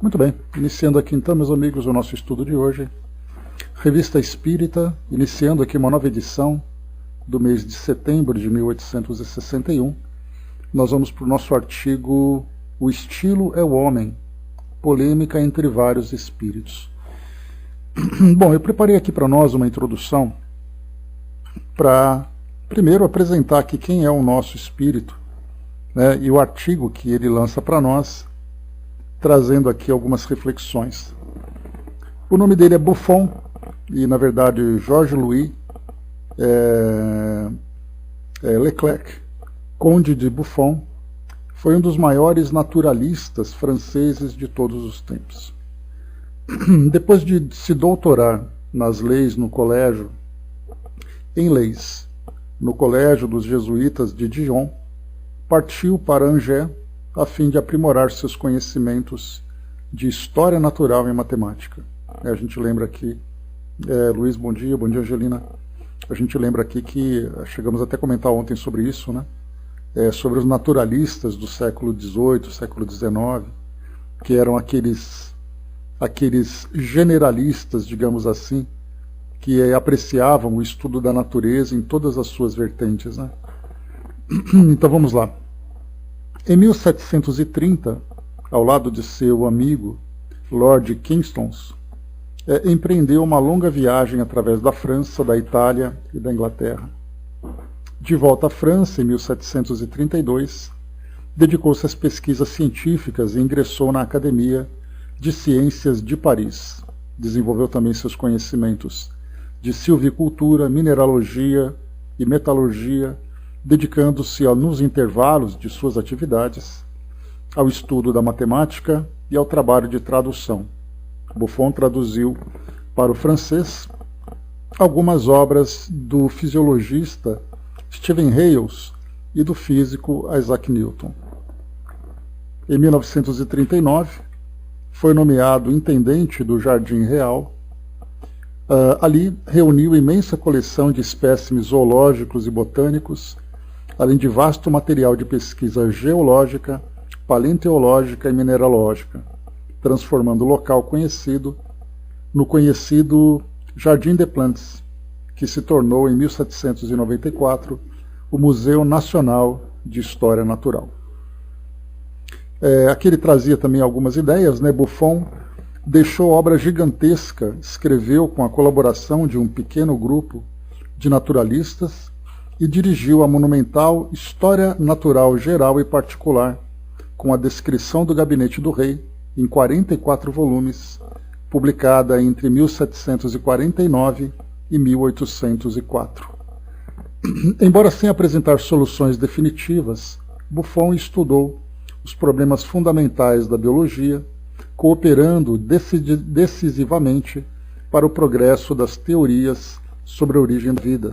Muito bem, iniciando aqui então, meus amigos, o nosso estudo de hoje. Revista Espírita, iniciando aqui uma nova edição do mês de setembro de 1861. Nós vamos para o nosso artigo O Estilo é o Homem, polêmica entre vários espíritos. Bom, eu preparei aqui para nós uma introdução para, primeiro, apresentar aqui quem é o nosso espírito, né, e o artigo que ele lança para nós, trazendo aqui algumas reflexões. O nome dele é Buffon, e na verdade Georges-Louis Leclerc, Conde de Buffon, foi um dos maiores naturalistas franceses de todos os tempos. Depois de se doutorar nas leis no colégio, em leis, no colégio dos jesuítas de Dijon, partiu para Angers a fim de aprimorar seus conhecimentos de história natural e matemática. A gente lembra aqui, Luiz, bom dia Angelina, a gente lembra aqui que chegamos até a comentar ontem sobre isso, né? Sobre os naturalistas do século XVIII, século XIX, que eram aqueles generalistas, digamos assim, que apreciavam o estudo da natureza em todas as suas vertentes, né? Então vamos lá. Em 1730, ao lado de seu amigo Lord Kingston, empreendeu uma longa viagem através da França, da Itália e da Inglaterra. De volta à França, em 1732, dedicou-se às pesquisas científicas e ingressou na Academia de Ciências de Paris. Desenvolveu também seus conhecimentos de silvicultura, mineralogia e metalurgia, dedicando-se nos intervalos de suas atividades ao estudo da matemática e ao trabalho de tradução. Buffon traduziu para o francês algumas obras do fisiologista Stephen Hales e do físico Isaac Newton. Em 1939, foi nomeado intendente do Jardim Real. Ali reuniu imensa coleção de espécimes zoológicos e botânicos, além de vasto material de pesquisa geológica, paleontológica e mineralógica, transformando o local conhecido no conhecido Jardim des Plantes, que se tornou em 1794 o Museu Nacional de História Natural. Aqui ele trazia também algumas ideias, né? Buffon deixou obra gigantesca, escreveu com a colaboração de um pequeno grupo de naturalistas e dirigiu a monumental História Natural Geral e Particular, com a descrição do gabinete do rei, em 44 volumes, publicada entre 1749 e 1804. Embora sem apresentar soluções definitivas, Buffon estudou os problemas fundamentais da biologia, cooperando decisivamente para o progresso das teorias sobre a origem da vida.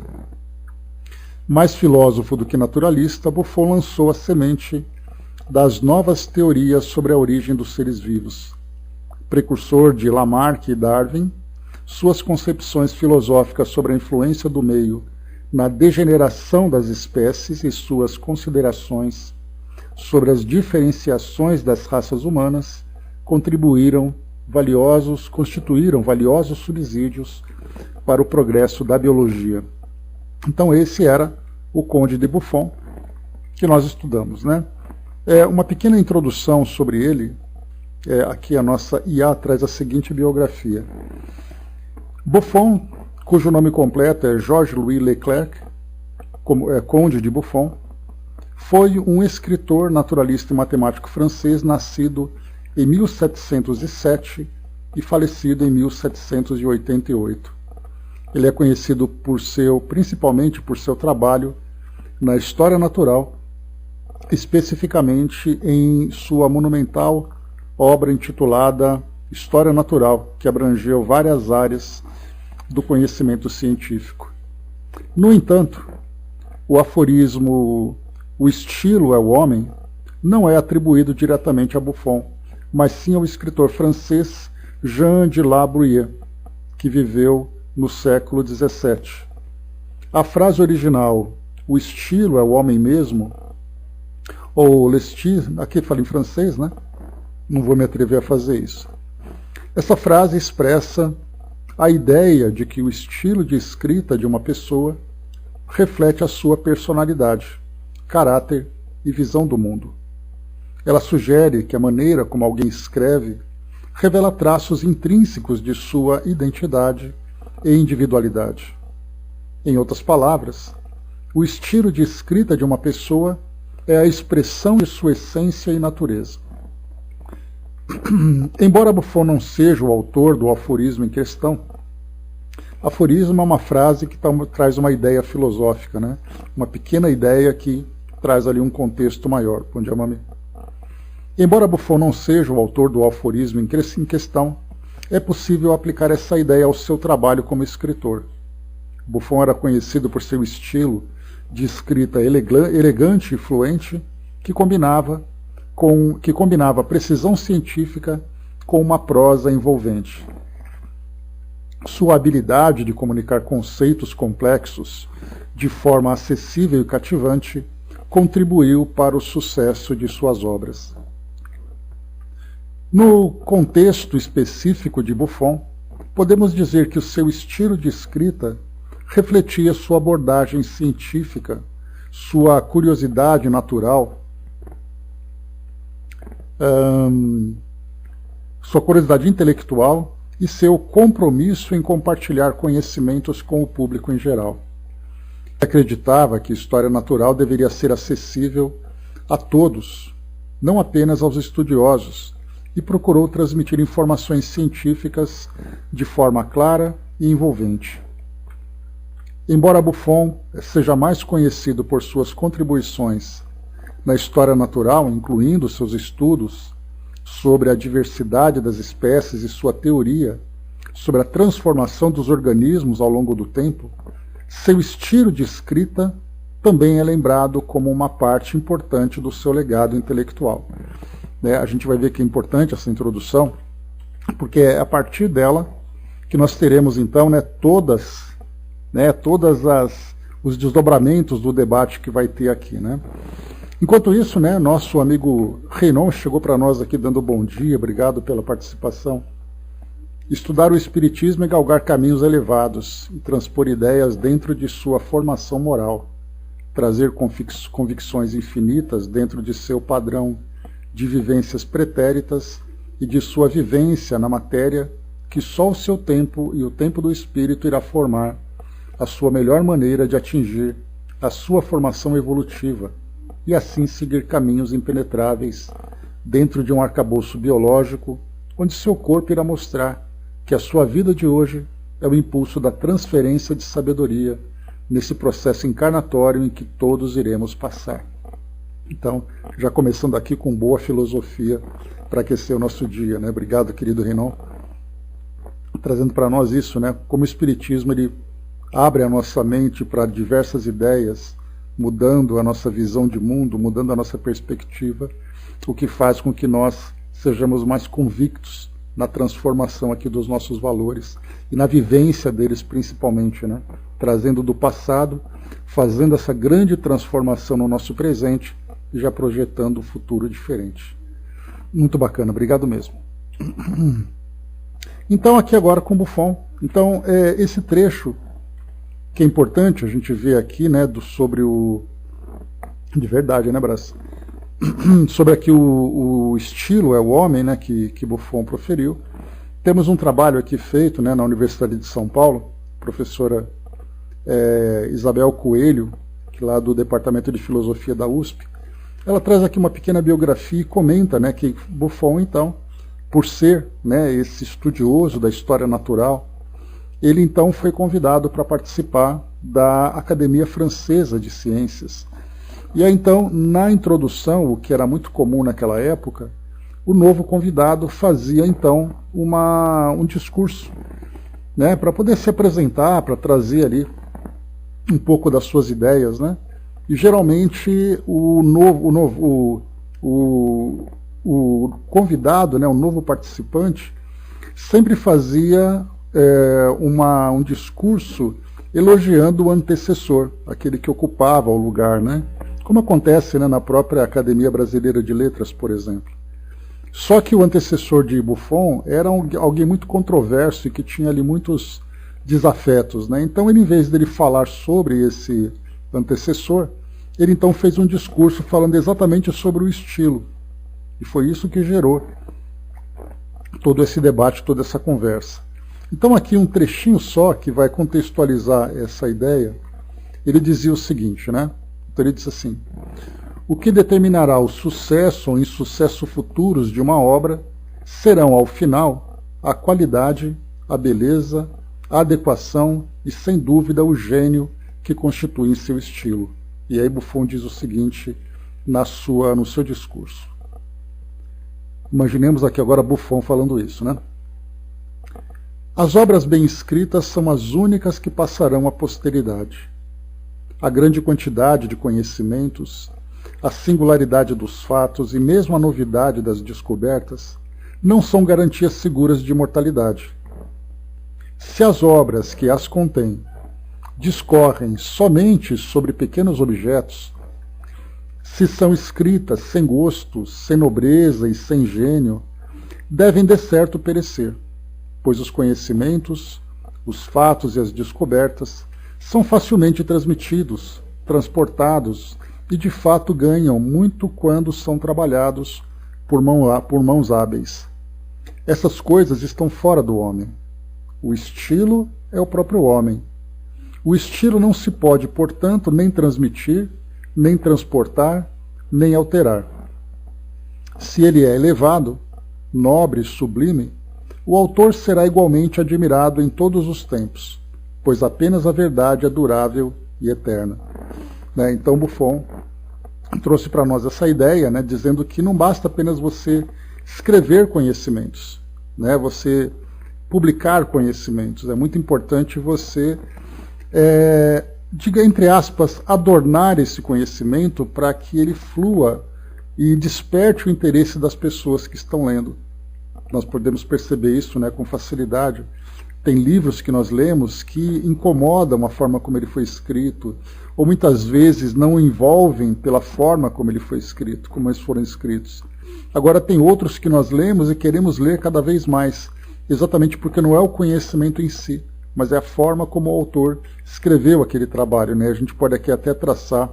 Mais filósofo do que naturalista, Buffon lançou a semente das novas teorias sobre a origem dos seres vivos. Precursor de Lamarck e Darwin, suas concepções filosóficas sobre a influência do meio na degeneração das espécies e suas considerações sobre as diferenciações das raças humanas constituíram valiosos subsídios para o progresso da biologia. Então esse era o Conde de Buffon, que nós estudamos, né? Uma pequena introdução sobre ele, aqui a nossa IA traz a seguinte biografia. Buffon, cujo nome completo é Georges-Louis Leclerc, Conde de Buffon, foi um escritor, naturalista e matemático francês, nascido em 1707 e falecido em 1788. Ele é conhecido principalmente por seu trabalho na história natural, especificamente em sua monumental obra intitulada História Natural, que abrangeu várias áreas do conhecimento científico. No entanto, o aforismo "o estilo é o homem" não é atribuído diretamente a Buffon, mas sim ao escritor francês Jean de La Bruyère, que viveu no século XVII. A frase original "o estilo é o homem mesmo", ou le style, aqui fala em francês, né? não vou me atrever a fazer isso. Essa frase expressa a ideia de que o estilo de escrita de uma pessoa reflete a sua personalidade, caráter e visão do mundo. Ela sugere que a maneira como alguém escreve revela traços intrínsecos de sua identidade e individualidade. Em outras palavras, o estilo de escrita de uma pessoa é a expressão de sua essência e natureza. Embora Buffon não seja o autor do aforismo em questão, aforismo é uma frase que traz uma ideia filosófica, né? Uma pequena ideia que traz ali um contexto maior. Bom dia, mami. Embora Buffon não seja o autor do aforismo em questão, é possível aplicar essa ideia ao seu trabalho como escritor. Buffon era conhecido por seu estilo de escrita elegante e fluente, que combinava precisão científica com uma prosa envolvente. Sua habilidade de comunicar conceitos complexos de forma acessível e cativante contribuiu para o sucesso de suas obras. No contexto específico de Buffon, podemos dizer que o seu estilo de escrita refletia sua abordagem científica, sua curiosidade natural, sua curiosidade intelectual e seu compromisso em compartilhar conhecimentos com o público em geral. Acreditava que história natural deveria ser acessível a todos, não apenas aos estudiosos, e procurou transmitir informações científicas de forma clara e envolvente. Embora Buffon seja mais conhecido por suas contribuições na história natural, incluindo seus estudos sobre a diversidade das espécies e sua teoria sobre a transformação dos organismos ao longo do tempo, seu estilo de escrita também é lembrado como uma parte importante do seu legado intelectual. A gente vai ver que é importante essa introdução, porque é a partir dela que nós teremos então todos os desdobramentos do debate que vai ter aqui. Enquanto isso, nosso amigo Renan chegou para nós aqui dando bom dia, obrigado pela participação. Estudar o Espiritismo é galgar caminhos elevados e transpor ideias dentro de sua formação moral, trazer convicções infinitas dentro de seu padrão de vivências pretéritas e de sua vivência na matéria que só o seu tempo e o tempo do espírito irá formar a sua melhor maneira de atingir a sua formação evolutiva e assim seguir caminhos impenetráveis dentro de um arcabouço biológico onde seu corpo irá mostrar que a sua vida de hoje é o impulso da transferência de sabedoria nesse processo encarnatório em que todos iremos passar. Então, já começando aqui com boa filosofia para aquecer o nosso dia. Obrigado, querido Renan, trazendo para nós isso, como o Espiritismo ele abre a nossa mente para diversas ideias, mudando a nossa visão de mundo, mudando a nossa perspectiva, o que faz com que nós sejamos mais convictos na transformação aqui dos nossos valores e na vivência deles principalmente, trazendo do passado, fazendo essa grande transformação no nosso presente e já projetando um futuro diferente. Muito bacana, obrigado mesmo. Então, aqui agora com Buffon. Então, esse trecho que é importante a gente ver aqui, sobre o... De verdade, Brás? Sobre aqui o estilo, é o homem, que Buffon proferiu. Temos um trabalho aqui feito, na Universidade de São Paulo, professora Isabel Coelho, que lá do Departamento de Filosofia da USP, ela traz aqui uma pequena biografia e comenta, que Buffon, então, por ser, esse estudioso da história natural, ele então foi convidado para participar da Academia Francesa de Ciências. E aí, então, na introdução, o que era muito comum naquela época, o novo convidado fazia, então, um discurso, para poder se apresentar, para trazer ali um pouco das suas ideias, E geralmente o convidado, o novo participante, sempre fazia um discurso elogiando o antecessor, aquele que ocupava o lugar, como acontece na própria Academia Brasileira de Letras, por exemplo. Só que o antecessor de Buffon era alguém muito controverso e que tinha ali muitos desafetos, né? Então ele, em vez dele falar sobre esse antecessor, ele então fez um discurso falando exatamente sobre o estilo. E foi isso que gerou todo esse debate, toda essa conversa. Então aqui um trechinho só que vai contextualizar essa ideia. Ele dizia o seguinte, né? Então ele disse assim: o que determinará o sucesso ou insucesso futuros de uma obra serão, ao final, a qualidade, a beleza, a adequação e, sem dúvida, o gênio que constitui seu estilo. E aí Buffon diz o seguinte no seu discurso. Imaginemos aqui agora Buffon falando isso, né? As obras bem escritas são as únicas que passarão à posteridade. A grande quantidade de conhecimentos, a singularidade dos fatos e mesmo a novidade das descobertas não são garantias seguras de imortalidade. Se as obras que as contêm discorrem somente sobre pequenos objetos, se são escritas sem gosto, sem nobreza e sem gênio, devem de certo perecer, pois os conhecimentos, os fatos e as descobertas são facilmente transmitidos, transportados e de fato ganham muito quando são trabalhados por mãos hábeis. Essas coisas estão fora do homem. O estilo é o próprio homem. O estilo não se pode, portanto, nem transmitir, nem transportar, nem alterar. Se ele é elevado, nobre, sublime, o autor será igualmente admirado em todos os tempos, pois apenas a verdade é durável e eterna. Então Buffon trouxe para nós essa ideia, dizendo que não basta apenas você escrever conhecimentos, você publicar conhecimentos. É muito importante você, diga entre aspas, adornar esse conhecimento para que ele flua e desperte o interesse das pessoas que estão lendo. Nós podemos perceber isso com facilidade. Tem livros que nós lemos que incomodam a forma como ele foi escrito, ou muitas vezes não envolvem pela forma como ele foi escrito, como eles foram escritos. Agora tem outros que nós lemos e queremos ler cada vez mais, exatamente porque não é o conhecimento em si, mas é a forma como o autor escreveu aquele trabalho. A gente pode aqui até traçar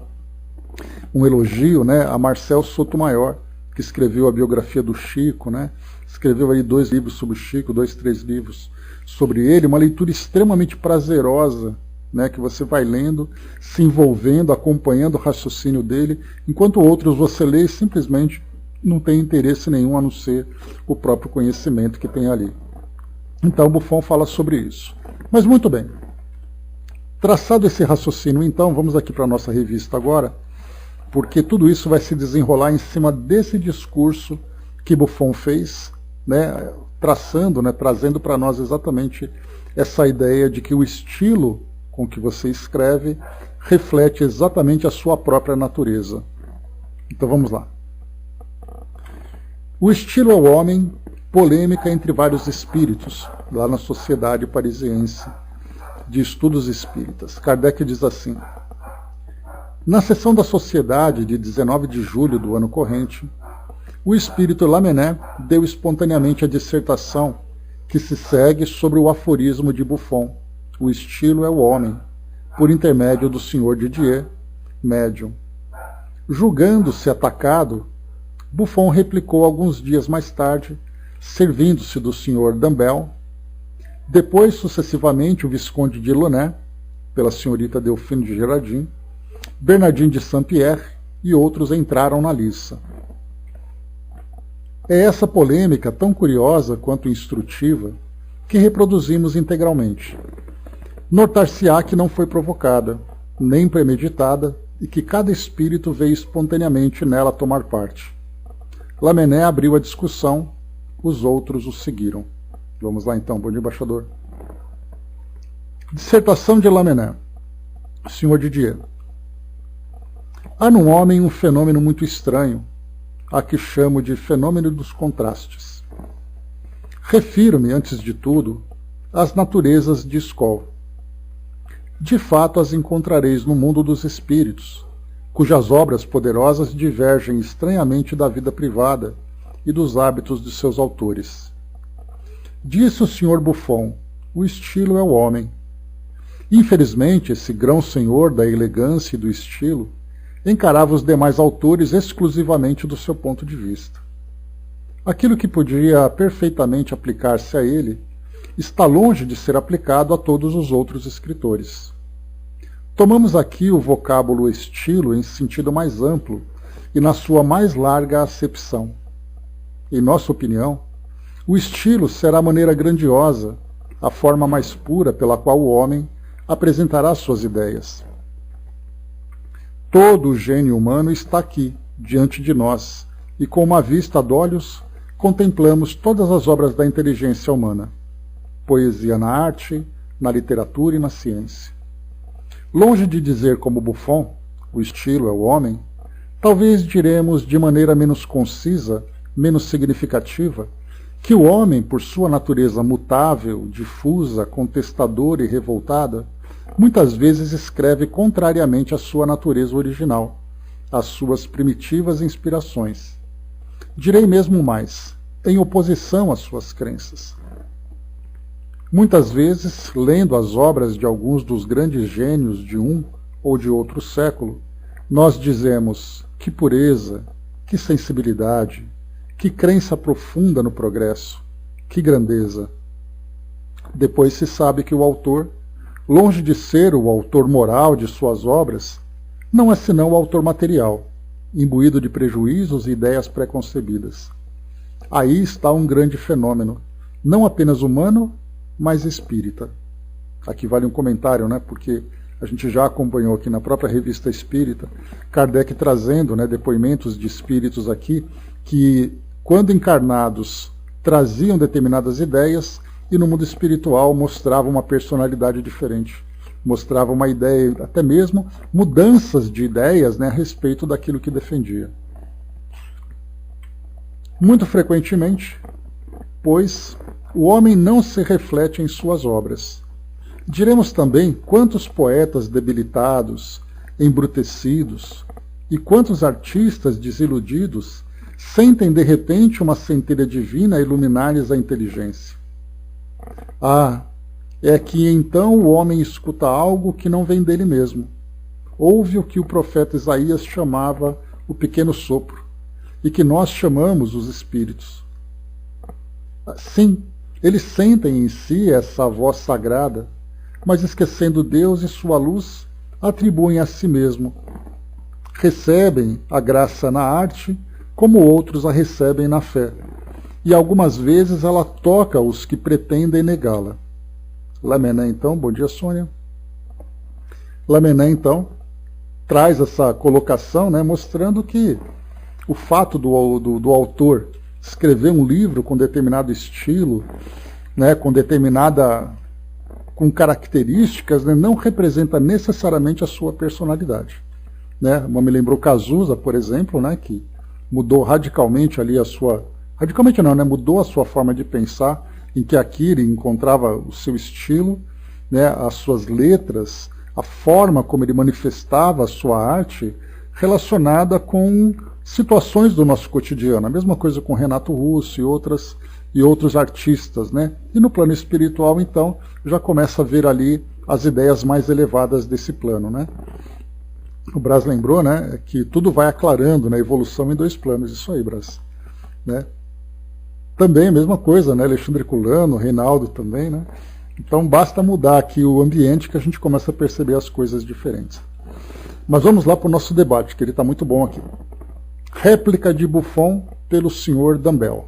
um elogio a Marcel Sotomayor, que escreveu a biografia do Chico, escreveu aí 2 livros sobre o Chico, 2, 3 livros sobre ele, uma leitura extremamente prazerosa, que você vai lendo, se envolvendo, acompanhando o raciocínio dele, enquanto outros você lê e simplesmente não tem interesse nenhum a não ser o próprio conhecimento que tem ali. Então Buffon fala sobre isso. Mas muito bem, traçado esse raciocínio, então, vamos aqui para a nossa revista agora, porque tudo isso vai se desenrolar em cima desse discurso que Buffon fez, traçando, trazendo para nós exatamente essa ideia de que o estilo com que você escreve reflete exatamente a sua própria natureza. Então vamos lá. O estilo ao homem, polêmica entre vários espíritos, lá na Sociedade Parisiense de Estudos Espíritas. Kardec diz assim: na sessão da Sociedade de 19 de julho do ano corrente, o espírito Lamennais deu espontaneamente a dissertação que se segue sobre o aforismo de Buffon: o estilo é o homem, por intermédio do Sr. Didier, médium. Julgando-se atacado, Buffon replicou alguns dias mais tarde, servindo-se do Sr. Dambel, depois sucessivamente o Visconde de Launay, pela senhorita Delphine de Girardin, Bernardin de Saint-Pierre e outros entraram na liça. É essa polêmica, tão curiosa quanto instrutiva, que reproduzimos integralmente. Notar-se-á que não foi provocada, nem premeditada, e que cada espírito veio espontaneamente nela tomar parte. Lamennais abriu a discussão, os outros o seguiram. Vamos lá então, bom dia, embaixador. Dissertação de Lamennais. Sr. Didier. Há num homem um fenômeno muito estranho, a que chamo de fenômeno dos contrastes. Refiro-me, antes de tudo, às naturezas de Skoll. De fato, as encontrareis no mundo dos espíritos, cujas obras poderosas divergem estranhamente da vida privada e dos hábitos de seus autores. Disse o Sr. Buffon: o estilo é o homem. Infelizmente, esse grão-senhor da elegância e do estilo encarava os demais autores exclusivamente do seu ponto de vista. Aquilo que podia perfeitamente aplicar-se a ele está longe de ser aplicado a todos os outros escritores. Tomamos aqui o vocábulo estilo em sentido mais amplo e na sua mais larga acepção. Em nossa opinião, o estilo será a maneira grandiosa, a forma mais pura pela qual o homem apresentará suas ideias. Todo o gênio humano está aqui, diante de nós, e com uma vista de olhos, contemplamos todas as obras da inteligência humana. Poesia na arte, na literatura e na ciência. Longe de dizer como Buffon, o estilo é o homem, talvez diremos de maneira menos concisa, menos significativa, que o homem, por sua natureza mutável, difusa, contestadora e revoltada, muitas vezes escreve contrariamente à sua natureza original, às suas primitivas inspirações. Direi mesmo mais, em oposição às suas crenças. Muitas vezes, lendo as obras de alguns dos grandes gênios de um ou de outro século, nós dizemos: que pureza, que sensibilidade, que crença profunda no progresso, que grandeza. Depois se sabe que o autor, longe de ser o autor moral de suas obras, não é senão o autor material, imbuído de prejuízos e ideias preconcebidas. Aí está um grande fenômeno, não apenas humano, mas espírita. Aqui vale um comentário, né, porque a gente já acompanhou aqui na própria Revista Espírita, Kardec trazendo, né, depoimentos de espíritos aqui, que quando encarnados traziam determinadas ideias e no mundo espiritual mostravam uma personalidade diferente, mostravam uma ideia, até mesmo mudanças de ideias, né, a respeito daquilo que defendia. Muito frequentemente, pois, o homem não se reflete em suas obras. Diremos também quantos poetas debilitados, embrutecidos, e quantos artistas desiludidos sentem de repente uma centelha divina a iluminar-lhes a inteligência. Ah, é que então o homem escuta algo que não vem dele mesmo. Ouve o que o profeta Isaías chamava o pequeno sopro, e que nós chamamos os espíritos. Sim, eles sentem em si essa voz sagrada, mas esquecendo Deus e sua luz, atribuem a si mesmo. Recebem a graça na arte, como outros a recebem na fé, e algumas vezes ela toca os que pretendem negá-la. Lamennais, então, bom dia, Sônia. Lamennais, então, traz essa colocação, né, mostrando que o fato do autor escrever um livro com determinado estilo, né, com características, né, não representa necessariamente a sua personalidade. Né? Me lembrou Cazuza, por exemplo, né, que mudou radicalmente ali a sua... Radicalmente não, né, mudou a sua forma de pensar, em que aqui ele encontrava o seu estilo, né, as suas letras, a forma como ele manifestava a sua arte relacionada com situações do nosso cotidiano. A mesma coisa com Renato Russo e outros artistas, né? E no plano espiritual, então, já começa a ver ali as ideias mais elevadas desse plano, né? O Brás lembrou, né, que tudo vai aclarando, né, evolução em dois planos. Isso aí, Brás. Né? Também a mesma coisa, né? Alexandre Culano, Reinaldo também, né? Então basta mudar aqui o ambiente que a gente começa a perceber as coisas diferentes. Mas vamos lá para o nosso debate, que ele está muito bom aqui. Réplica de Buffon pelo Sr. Dumbell.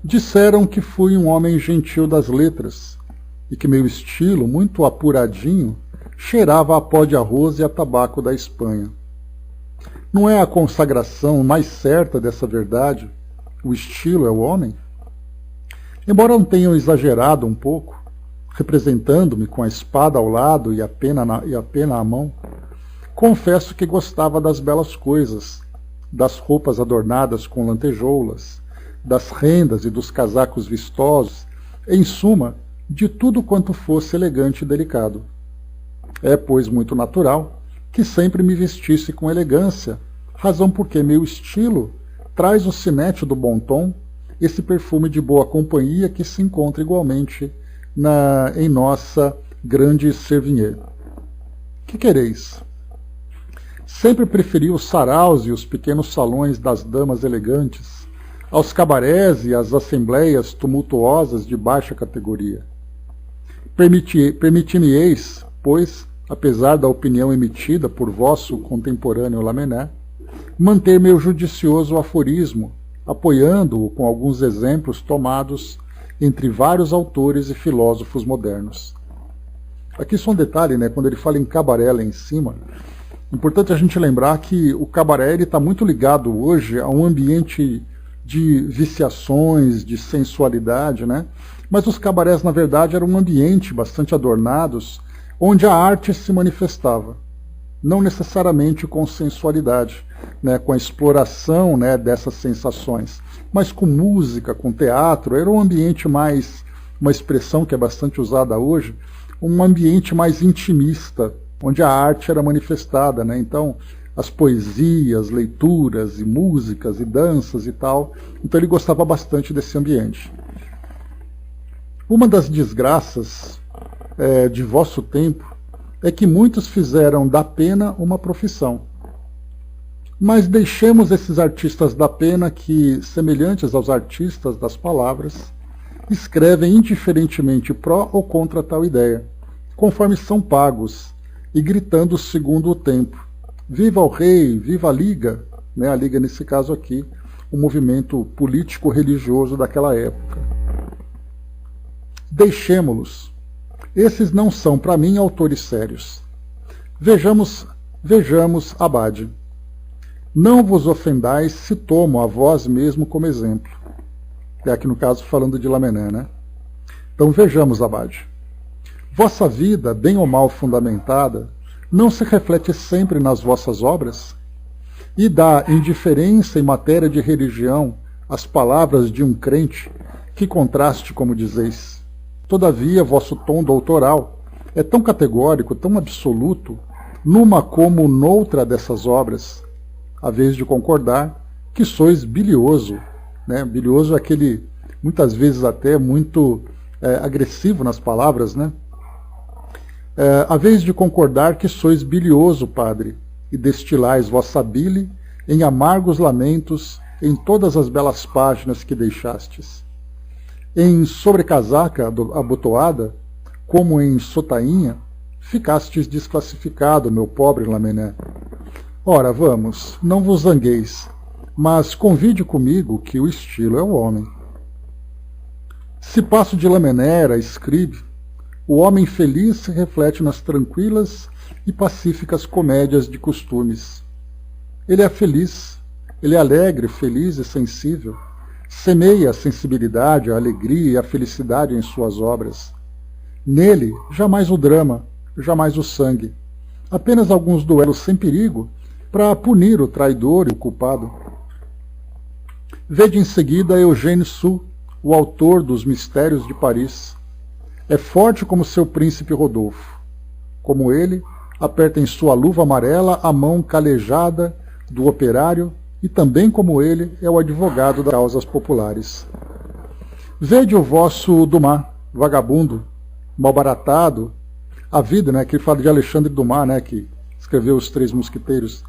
Disseram que fui um homem gentil das letras e que meu estilo, muito apuradinho, cheirava a pó de arroz e a tabaco da Espanha. Não é a consagração mais certa dessa verdade? O estilo é o homem? Embora não tenham exagerado um pouco, representando-me com a espada ao lado e a pena à mão, confesso que gostava das belas coisas, das roupas adornadas com lantejoulas, das rendas e dos casacos vistosos, em suma, de tudo quanto fosse elegante e delicado. É, pois, muito natural que sempre me vestisse com elegância, razão porque meu estilo traz o sinete do bom tom, esse perfume de boa companhia que se encontra igualmente em nossa grande Sévigné. Que quereis? Sempre preferi os saraus e os pequenos salões das damas elegantes aos cabarés e às assembleias tumultuosas de baixa categoria. Permiti-me-eis, pois, apesar da opinião emitida por vosso contemporâneo Lamennais, manter meu judicioso aforismo, apoiando-o com alguns exemplos tomados entre vários autores e filósofos modernos. Aqui só um detalhe, né? Quando ele fala em cabaré lá em cima, é importante a gente lembrar que o cabaré está muito ligado hoje a um ambiente de viciações, de sensualidade, né? Mas os cabarés, na verdade, eram um ambiente bastante adornados, onde a arte se manifestava, não necessariamente com sensualidade, né, com a exploração, né, dessas sensações, mas com música, com teatro. Era um ambiente mais, uma expressão que é bastante usada hoje, um ambiente mais intimista, onde a arte era manifestada, né? Então, as poesias, leituras e músicas e danças e tal. Então ele gostava bastante desse ambiente. Uma das desgraças de vosso tempo é que muitos fizeram da pena uma profissão. Mas deixemos esses artistas da pena que, semelhantes aos artistas das palavras, escrevem indiferentemente pró ou contra tal ideia, conforme são pagos, e gritando segundo o tempo. Viva o rei, viva a Liga, né? A Liga nesse caso aqui, o movimento político-religioso daquela época. Deixemo-los. Esses não são, para mim, autores sérios. Vejamos Abade. Não vos ofendais se tomo a vós mesmo como exemplo. É aqui no caso falando de Lamennais, né? Então vejamos, Abade. Vossa vida, bem ou mal fundamentada, não se reflete sempre nas vossas obras? E da indiferença em matéria de religião às palavras de um crente, que contraste, como dizeis. Todavia, vosso tom doutoral é tão categórico, tão absoluto, numa como noutra dessas obras, a vez de concordar que sois bilioso. Né? Bilioso é aquele, muitas vezes até muito agressivo nas palavras, né? A vez de concordar que sois bilioso, padre, e destilais vossa bile em amargos lamentos em todas as belas páginas que deixastes. Em sobrecasaca abotoada, como em sotainha, ficastes desclassificado, meu pobre Lamennais. Ora, vamos, não vos zangueis, mas convide comigo que o estilo é o homem. Se passo de Lamennais a Scribe, o homem feliz se reflete nas tranquilas e pacíficas comédias de costumes. Ele é feliz, ele é alegre, feliz e sensível, semeia a sensibilidade, a alegria e a felicidade em suas obras. Nele, jamais o drama, jamais o sangue, apenas alguns duelos sem perigo para punir o traidor e o culpado. Vede em seguida Eugène Sue, o autor dos Mistérios de Paris. É forte como seu príncipe Rodolfo. Como ele, aperta em sua luva amarela a mão calejada do operário e também como ele é o advogado das causas populares. Vede o vosso Dumas, vagabundo, malbaratado, a vida, né, que fala de Alexandre Dumas, né, que escreveu Os Três Mosqueteiros.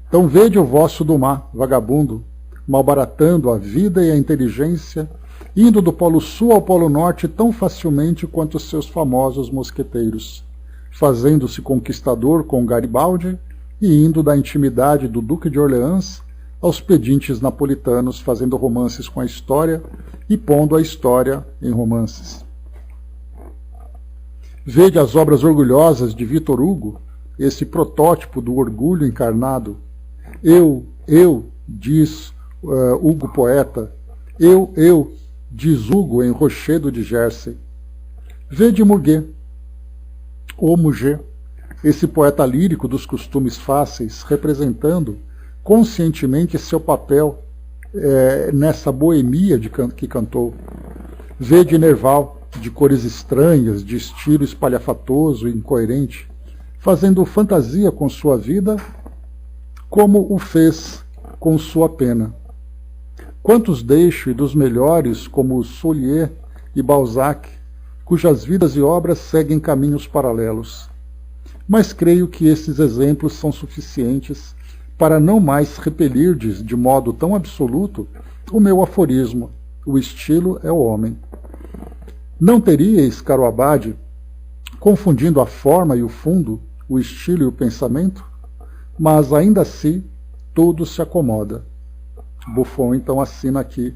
Então vede o vosso Dumas, vagabundo, malbaratando a vida e a inteligência, indo do Polo Sul ao Polo Norte tão facilmente quanto os seus famosos mosqueteiros, fazendo-se conquistador com Garibaldi e indo da intimidade do Duque de Orleans aos pedintes napolitanos, fazendo romances com a história e pondo a história em romances. Vede as obras orgulhosas de Victor Hugo, esse protótipo do orgulho encarnado. Eu, diz Hugo poeta, eu, diz Hugo em Rochedo de Jersey. Vede Murger, ou Murger, esse poeta lírico dos costumes fáceis, representando conscientemente seu papel nessa boemia que cantou. Vede Nerval, de cores estranhas, de estilo espalhafatoso e incoerente, fazendo fantasia com sua vida como o fez com sua pena. Quantos deixo, e dos melhores, como Solier e Balzac, cujas vidas e obras seguem caminhos paralelos. Mas creio que esses exemplos são suficientes para não mais repelirdes de modo tão absoluto o meu aforismo: o estilo é o homem. Não teríeis, caro Abade, confundindo a forma e o fundo, o estilo e o pensamento? Mas ainda assim, tudo se acomoda. Buffon então assina aqui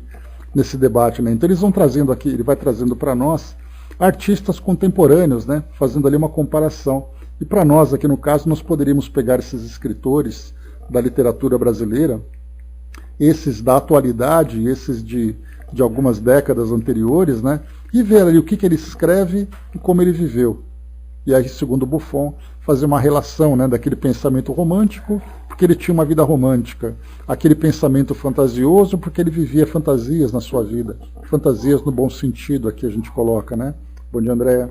nesse debate, né? Então eles vão trazendo aqui, ele vai trazendo para nós artistas contemporâneos, né? Fazendo ali uma comparação. E para nós aqui no caso, nós poderíamos pegar esses escritores da literatura brasileira, esses da atualidade, esses de algumas décadas anteriores, né? E ver ali o que ele escreve e como ele viveu. E aí, segundo Buffon, fazer uma relação, né, daquele pensamento romântico, porque ele tinha uma vida romântica, aquele pensamento fantasioso, porque ele vivia fantasias na sua vida, fantasias no bom sentido, aqui a gente coloca, né? Bom dia, Andréa.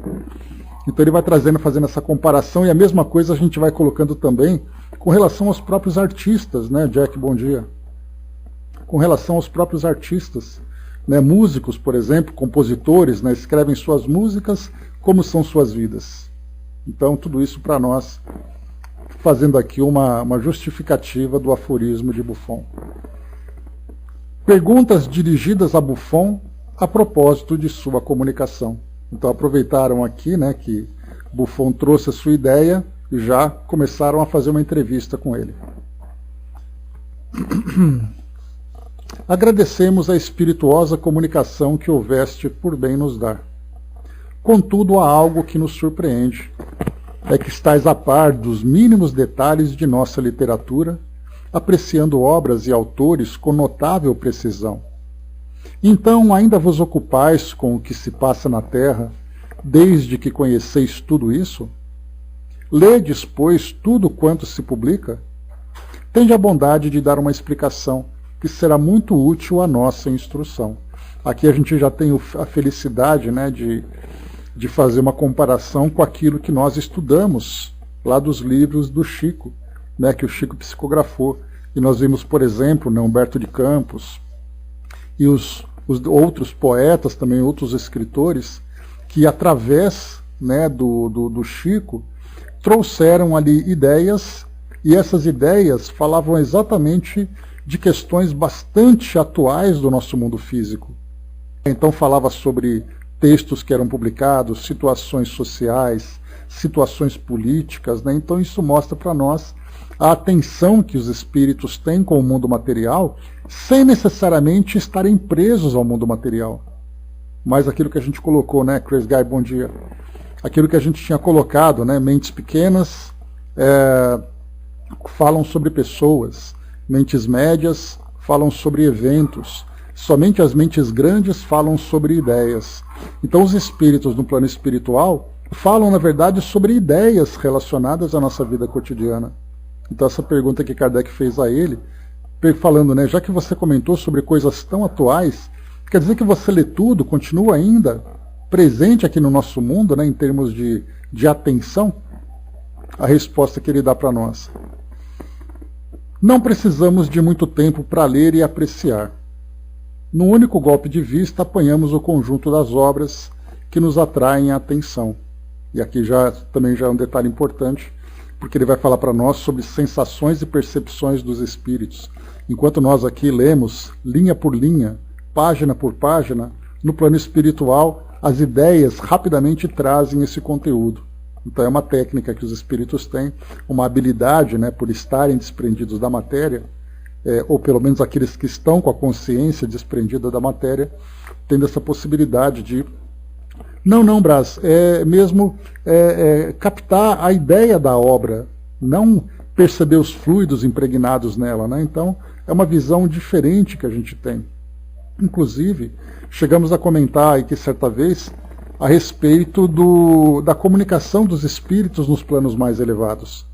Então ele vai trazendo, fazendo essa comparação, e a mesma coisa a gente vai colocando também com relação aos próprios artistas, né, Jack, bom dia. Com relação aos próprios artistas, né, músicos, por exemplo, compositores, né, escrevem suas músicas, como são suas vidas. Então, tudo isso para nós, fazendo aqui uma justificativa do aforismo de Buffon. Perguntas dirigidas a Buffon a propósito de sua comunicação. Então, aproveitaram aqui, né, que Buffon trouxe a sua ideia e já começaram a fazer uma entrevista com ele. Agradecemos a espirituosa comunicação que houveste por bem nos dar. Contudo, há algo que nos surpreende. É que estais a par dos mínimos detalhes de nossa literatura, apreciando obras e autores com notável precisão. Então, ainda vos ocupais com o que se passa na terra, desde que conheceis tudo isso? Ledes, pois, tudo quanto se publica? Tende a bondade de dar uma explicação, que será muito útil à nossa instrução. Aqui a gente já tem a felicidade, né, de fazer uma comparação com aquilo que nós estudamos lá dos livros do Chico, né, que o Chico psicografou. E nós vimos, por exemplo, né, Humberto de Campos e os outros poetas, também outros escritores, que através, né, do Chico trouxeram ali ideias, e essas ideias falavam exatamente de questões bastante atuais do nosso mundo físico. Então falava sobre textos que eram publicados, situações sociais, situações políticas, né? Então isso mostra para nós a atenção que os espíritos têm com o mundo material, sem necessariamente estarem presos ao mundo material. Mas aquilo que a gente colocou, né, Chris Guy, bom dia. Aquilo que a gente tinha colocado, né, mentes pequenas falam sobre pessoas, mentes médias falam sobre eventos, somente as mentes grandes falam sobre ideias. Então os espíritos no plano espiritual falam, na verdade, sobre ideias relacionadas à nossa vida cotidiana. Então essa pergunta que Kardec fez a ele, falando, né, já que você comentou sobre coisas tão atuais, quer dizer que você lê tudo, continua ainda presente aqui no nosso mundo, né, em termos de atenção? A resposta que ele dá para nós: não precisamos de muito tempo para ler e apreciar. Num único golpe de vista, apanhamos o conjunto das obras que nos atraem a atenção. E aqui também já é um detalhe importante, porque ele vai falar para nós sobre sensações e percepções dos espíritos. Enquanto nós aqui lemos, linha por linha, página por página, no plano espiritual, as ideias rapidamente trazem esse conteúdo. Então é uma técnica que os espíritos têm, uma habilidade, né, por estarem desprendidos da matéria, ou pelo menos aqueles que estão com a consciência desprendida da matéria, tendo essa possibilidade de... Não, Brás, mesmo captar a ideia da obra, não perceber os fluidos impregnados nela, né? Então é uma visão diferente que a gente tem. Inclusive, chegamos a comentar aqui certa vez a respeito da comunicação dos espíritos nos planos mais elevados.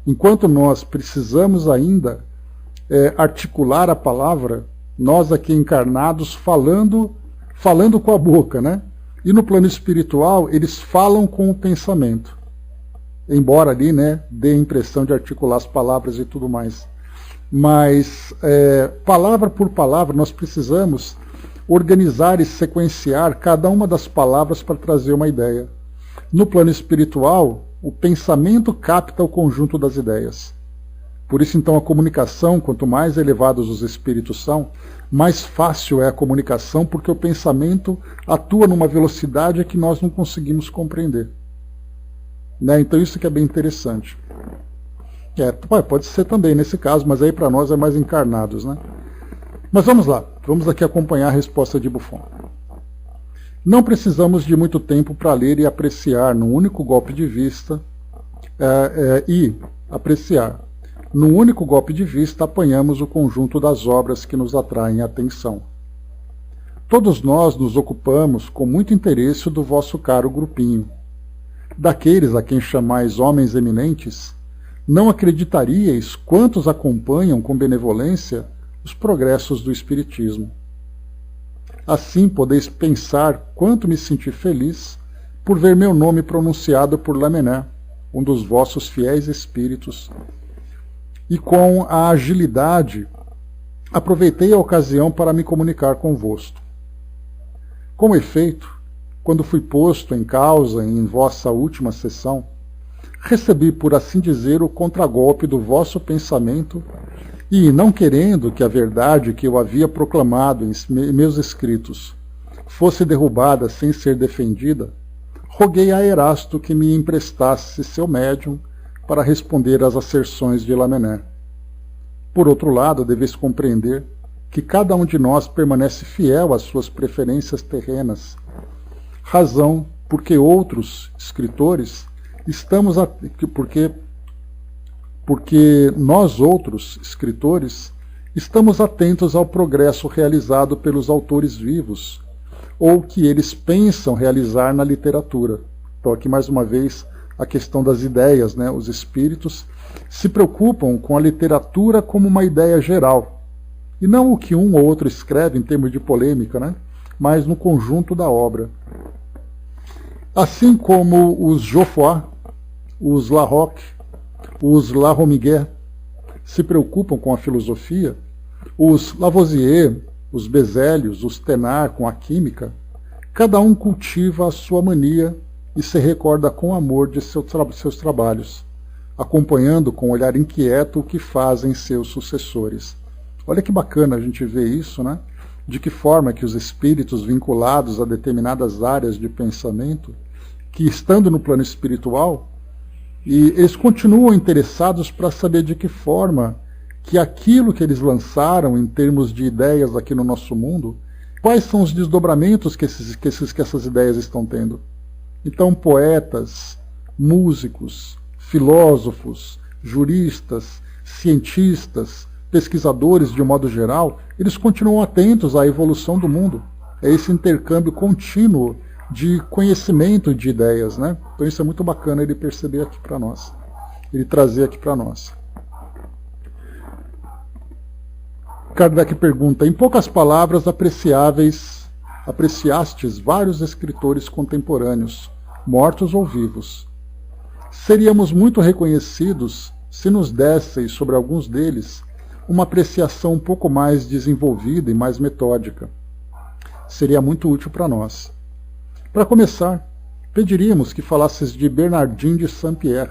Enquanto nós precisamos ainda articular a palavra, nós aqui encarnados falando com a boca, né? E no plano espiritual eles falam com o pensamento, embora ali, né, dê a impressão de articular as palavras e tudo mais. mas palavra por palavra nós precisamos organizar e sequenciar cada uma das palavras para trazer uma ideia. No plano espiritual, o pensamento capta o conjunto das ideias. Por isso, então, a comunicação, quanto mais elevados os espíritos são, mais fácil é a comunicação, porque o pensamento atua numa velocidade que nós não conseguimos compreender. Né? Então, isso que é bem interessante. Pode ser também nesse caso, mas aí para nós é mais encarnados. Né? Mas vamos lá, vamos aqui acompanhar a resposta de Buffon. Não precisamos de muito tempo para ler e apreciar num único golpe de vista Num único golpe de vista, apanhamos o conjunto das obras que nos atraem a atenção. Todos nós nos ocupamos com muito interesse do vosso caro grupinho. Daqueles a quem chamais homens eminentes, não acreditaríeis quantos acompanham com benevolência os progressos do Espiritismo. Assim podeis pensar quanto me senti feliz por ver meu nome pronunciado por Lamennais, um dos vossos fiéis espíritos, e com a agilidade aproveitei a ocasião para me comunicar convosco. Com efeito, quando fui posto em causa em vossa última sessão, recebi, por assim dizer, o contragolpe do vosso pensamento e, não querendo que a verdade que eu havia proclamado em meus escritos fosse derrubada sem ser defendida, roguei a Erasto que me emprestasse seu médium para responder às asserções de Lamennais. Por outro lado, deveis compreender que cada um de nós permanece fiel às suas preferências terrenas, razão porque outros escritores porque nós outros escritores estamos atentos ao progresso realizado pelos autores vivos, ou que eles pensam realizar na literatura. Então aqui mais uma vez a questão das ideias, né? Os espíritos se preocupam com a literatura como uma ideia geral, e não o que um ou outro escreve em termos de polêmica, né? Mas no conjunto da obra. Assim como os Geoffroy, os Larocque, os Laromiguet se preocupam com a filosofia, os Lavoisier, os Berzelius, os Thénard com a química, cada um cultiva a sua mania e se recorda com amor de seus trabalhos, acompanhando com olhar inquieto o que fazem seus sucessores. Olha que bacana a gente ver isso, né? De que forma que os espíritos vinculados a determinadas áreas de pensamento, que estando no plano espiritual, e eles continuam interessados para saber de que forma que aquilo que eles lançaram em termos de ideias aqui no nosso mundo, quais são os desdobramentos que essas ideias estão tendo. Então, poetas, músicos, filósofos, juristas, cientistas, pesquisadores de um modo geral, eles continuam atentos à evolução do mundo. É esse intercâmbio contínuo de conhecimento de ideias, né? Então isso é muito bacana ele perceber aqui para nós, ele trazer aqui para nós. Kardec pergunta: em poucas palavras apreciastes vários escritores contemporâneos, mortos ou vivos. Seríamos muito reconhecidos se nos desseis sobre alguns deles uma apreciação um pouco mais desenvolvida e mais metódica. Seria muito útil para nós. Para começar, pediríamos que falasses de Bernardin de Saint-Pierre,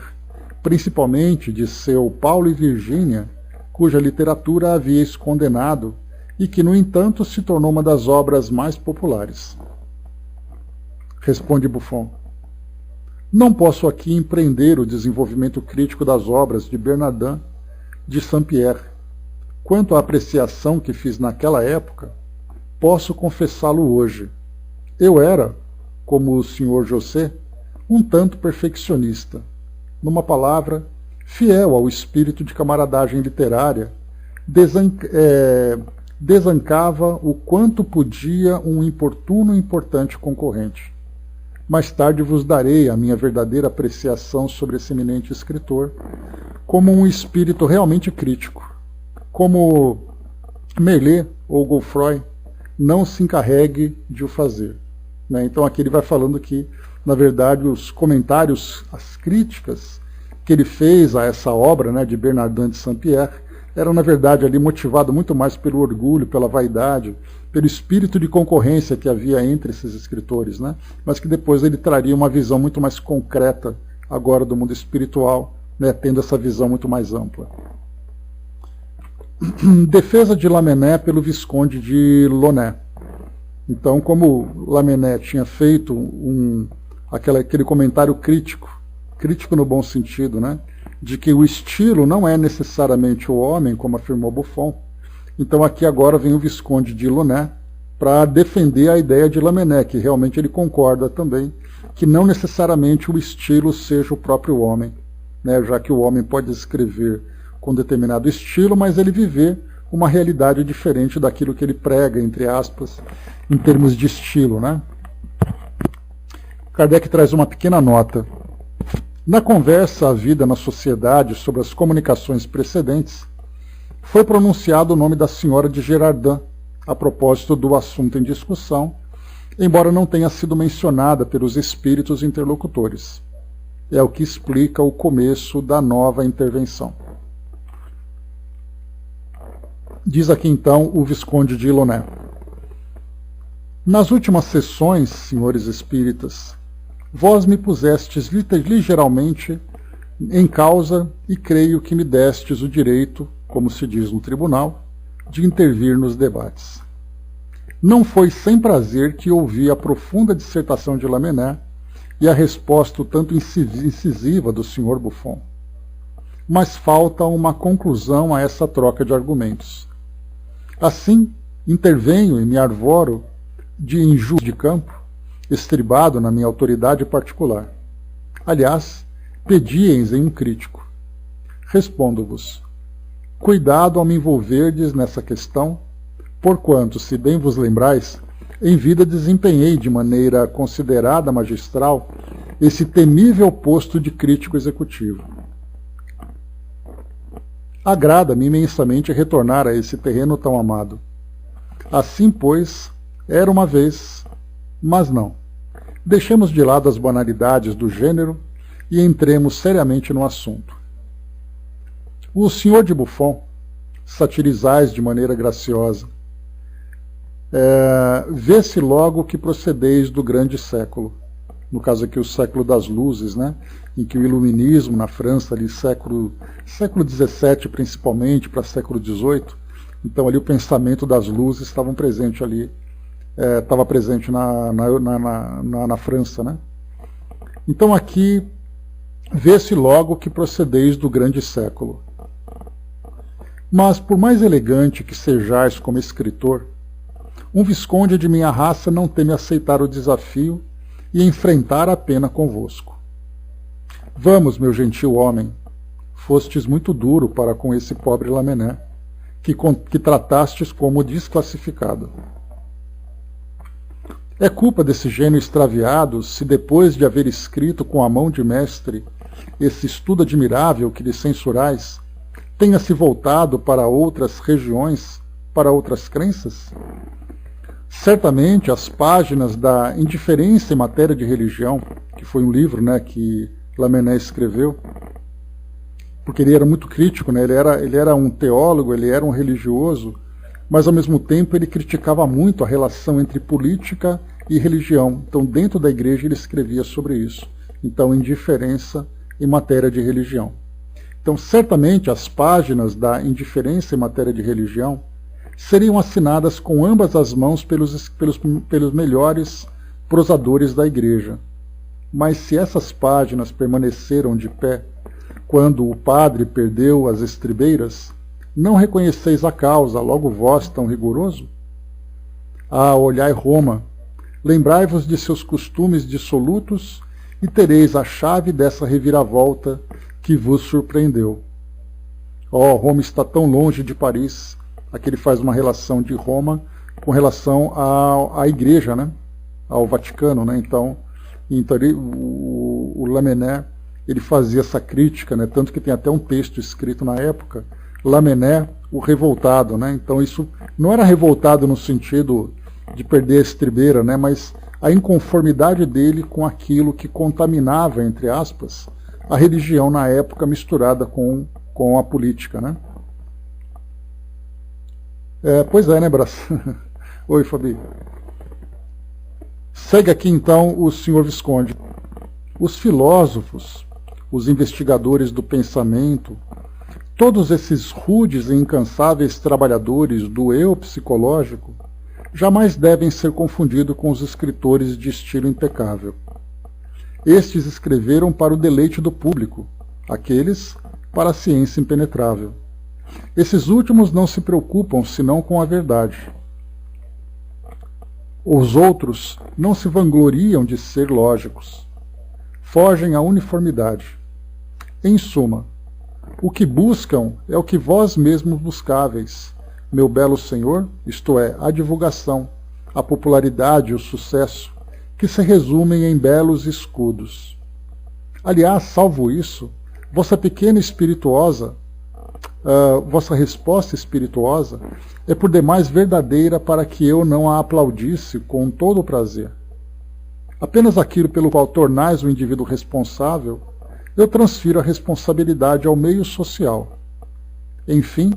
principalmente de seu Paulo e Virgínia, cuja literatura havíeis condenado e que, no entanto, se tornou uma das obras mais populares. Responde Buffon: não posso aqui empreender o desenvolvimento crítico das obras de Bernardin de Saint-Pierre. Quanto à apreciação que fiz naquela época, posso confessá-lo hoje. Eu era, como o Sr. José, um tanto perfeccionista. Numa palavra, fiel ao espírito de camaradagem literária, desancava o quanto podia um importuno e importante concorrente. Mais tarde vos darei a minha verdadeira apreciação sobre esse eminente escritor, como um espírito realmente crítico, como Merlet ou Geoffroy não se encarregue de o fazer. Então aqui ele vai falando que, na verdade, os comentários, as críticas que ele fez a essa obra, né, de Bernardin de Saint-Pierre, era na verdade ali motivado muito mais pelo orgulho, pela vaidade, pelo espírito de concorrência que havia entre esses escritores, né? Mas que depois ele traria uma visão muito mais concreta agora do mundo espiritual, né? Tendo essa visão muito mais ampla. Defesa de Lamennais pelo Visconde de Launay. Então, como Lamennais tinha feito aquele comentário crítico no bom sentido, né, de que o estilo não é necessariamente o homem, como afirmou Buffon, então aqui agora vem o Visconde de Launay para defender a ideia de Lamennais, que realmente ele concorda também, que não necessariamente o estilo seja o próprio homem, né, já que o homem pode escrever com determinado estilo, mas ele viver uma realidade diferente daquilo que ele prega, entre aspas, em termos de estilo, né? Kardec traz uma pequena nota. Na conversa havida na sociedade sobre as comunicações precedentes, foi pronunciado o nome da senhora de Girardin, a propósito do assunto em discussão, embora não tenha sido mencionada pelos espíritos interlocutores. É o que explica o começo da nova intervenção. Diz aqui então o Visconde de Launay. Nas últimas sessões, senhores espíritas, vós me pusestes ligeiramente em causa e creio que me destes o direito, como se diz no tribunal, de intervir nos debates. Não foi sem prazer que ouvi a profunda dissertação de Lamennais e a resposta tanto incisiva do Sr. Buffon. Mas falta uma conclusão a essa troca de argumentos. Assim, intervenho e me arvoro de injusto de campo, estribado na minha autoridade particular. Aliás, pedieis em um crítico. Respondo-vos: cuidado ao me envolverdes nessa questão, porquanto, se bem vos lembrais, em vida desempenhei de maneira considerada magistral esse temível posto de crítico executivo. Agrada-me imensamente retornar a esse terreno tão amado. Assim, pois, era uma vez, mas não. Deixemos de lado as banalidades do gênero e entremos seriamente no assunto. O senhor de Buffon, satirizais de maneira graciosa, vê-se logo que procedeis do grande século, no caso aqui o século das luzes, né, em que o iluminismo na França, ali, século XVII principalmente, para século XVIII, então ali o pensamento das luzes estava presente ali, na França, né? Então aqui vê-se logo que procedeis do grande século. Mas por mais elegante que sejais como escritor, um visconde de minha raça não teme aceitar o desafio e enfrentar a pena convosco. Vamos, meu gentil homem, fostes muito duro para com esse pobre Lamennais, que tratastes como desclassificado. É culpa desse gênio extraviado se depois de haver escrito com a mão de mestre esse estudo admirável que lhe censurais, tenha se voltado para outras regiões, para outras crenças? Certamente as páginas da Indiferença em Matéria de Religião, que foi um livro, né, que Lamennais escreveu, porque ele era muito crítico, né, ele era um teólogo, ele era um religioso, mas ao mesmo tempo ele criticava muito a relação entre política e religião. Então dentro da igreja ele escrevia sobre isso. Então, Indiferença em Matéria de Religião. Então certamente as páginas da Indiferença em Matéria de Religião seriam assinadas com ambas as mãos pelos melhores prosadores da igreja. Mas se essas páginas permaneceram de pé quando o padre perdeu as estribeiras, não reconheceis a causa, logo vós tão rigoroso? Ah, olhai Roma, lembrai-vos de seus costumes dissolutos e tereis a chave dessa reviravolta que vos surpreendeu. Oh, Roma está tão longe de Paris. Aqui ele faz uma relação de Roma com relação à igreja, né? Ao Vaticano, né? Então o Lamennais, ele fazia essa crítica, né? Tanto que tem até um texto escrito na época, Lamennais, o revoltado, né? Então isso não era revoltado no sentido de perder a estribeira, né? Mas a inconformidade dele com aquilo que contaminava, entre aspas, a religião na época misturada com a política, né? Pois é, né, Brás? Oi, Fabi. Segue aqui então o senhor Visconde. Os filósofos, os investigadores do pensamento, todos esses rudes e incansáveis trabalhadores do eu psicológico jamais devem ser confundidos com os escritores de estilo impecável. Estes escreveram para o deleite do público, aqueles para a ciência impenetrável. Esses últimos não se preocupam senão com a verdade. Os outros não se vangloriam de ser lógicos. Fogem à uniformidade. Em suma, o que buscam é o que vós mesmos buscáveis, meu belo senhor, isto é, a divulgação, a popularidade e o sucesso, que se resumem em belos escudos. Aliás, salvo isso, vossa pequena espirituosa, vossa resposta espirituosa é por demais verdadeira para que eu não a aplaudisse com todo o prazer. Apenas aquilo pelo qual tornais o indivíduo responsável, eu transfiro a responsabilidade ao meio social. Enfim,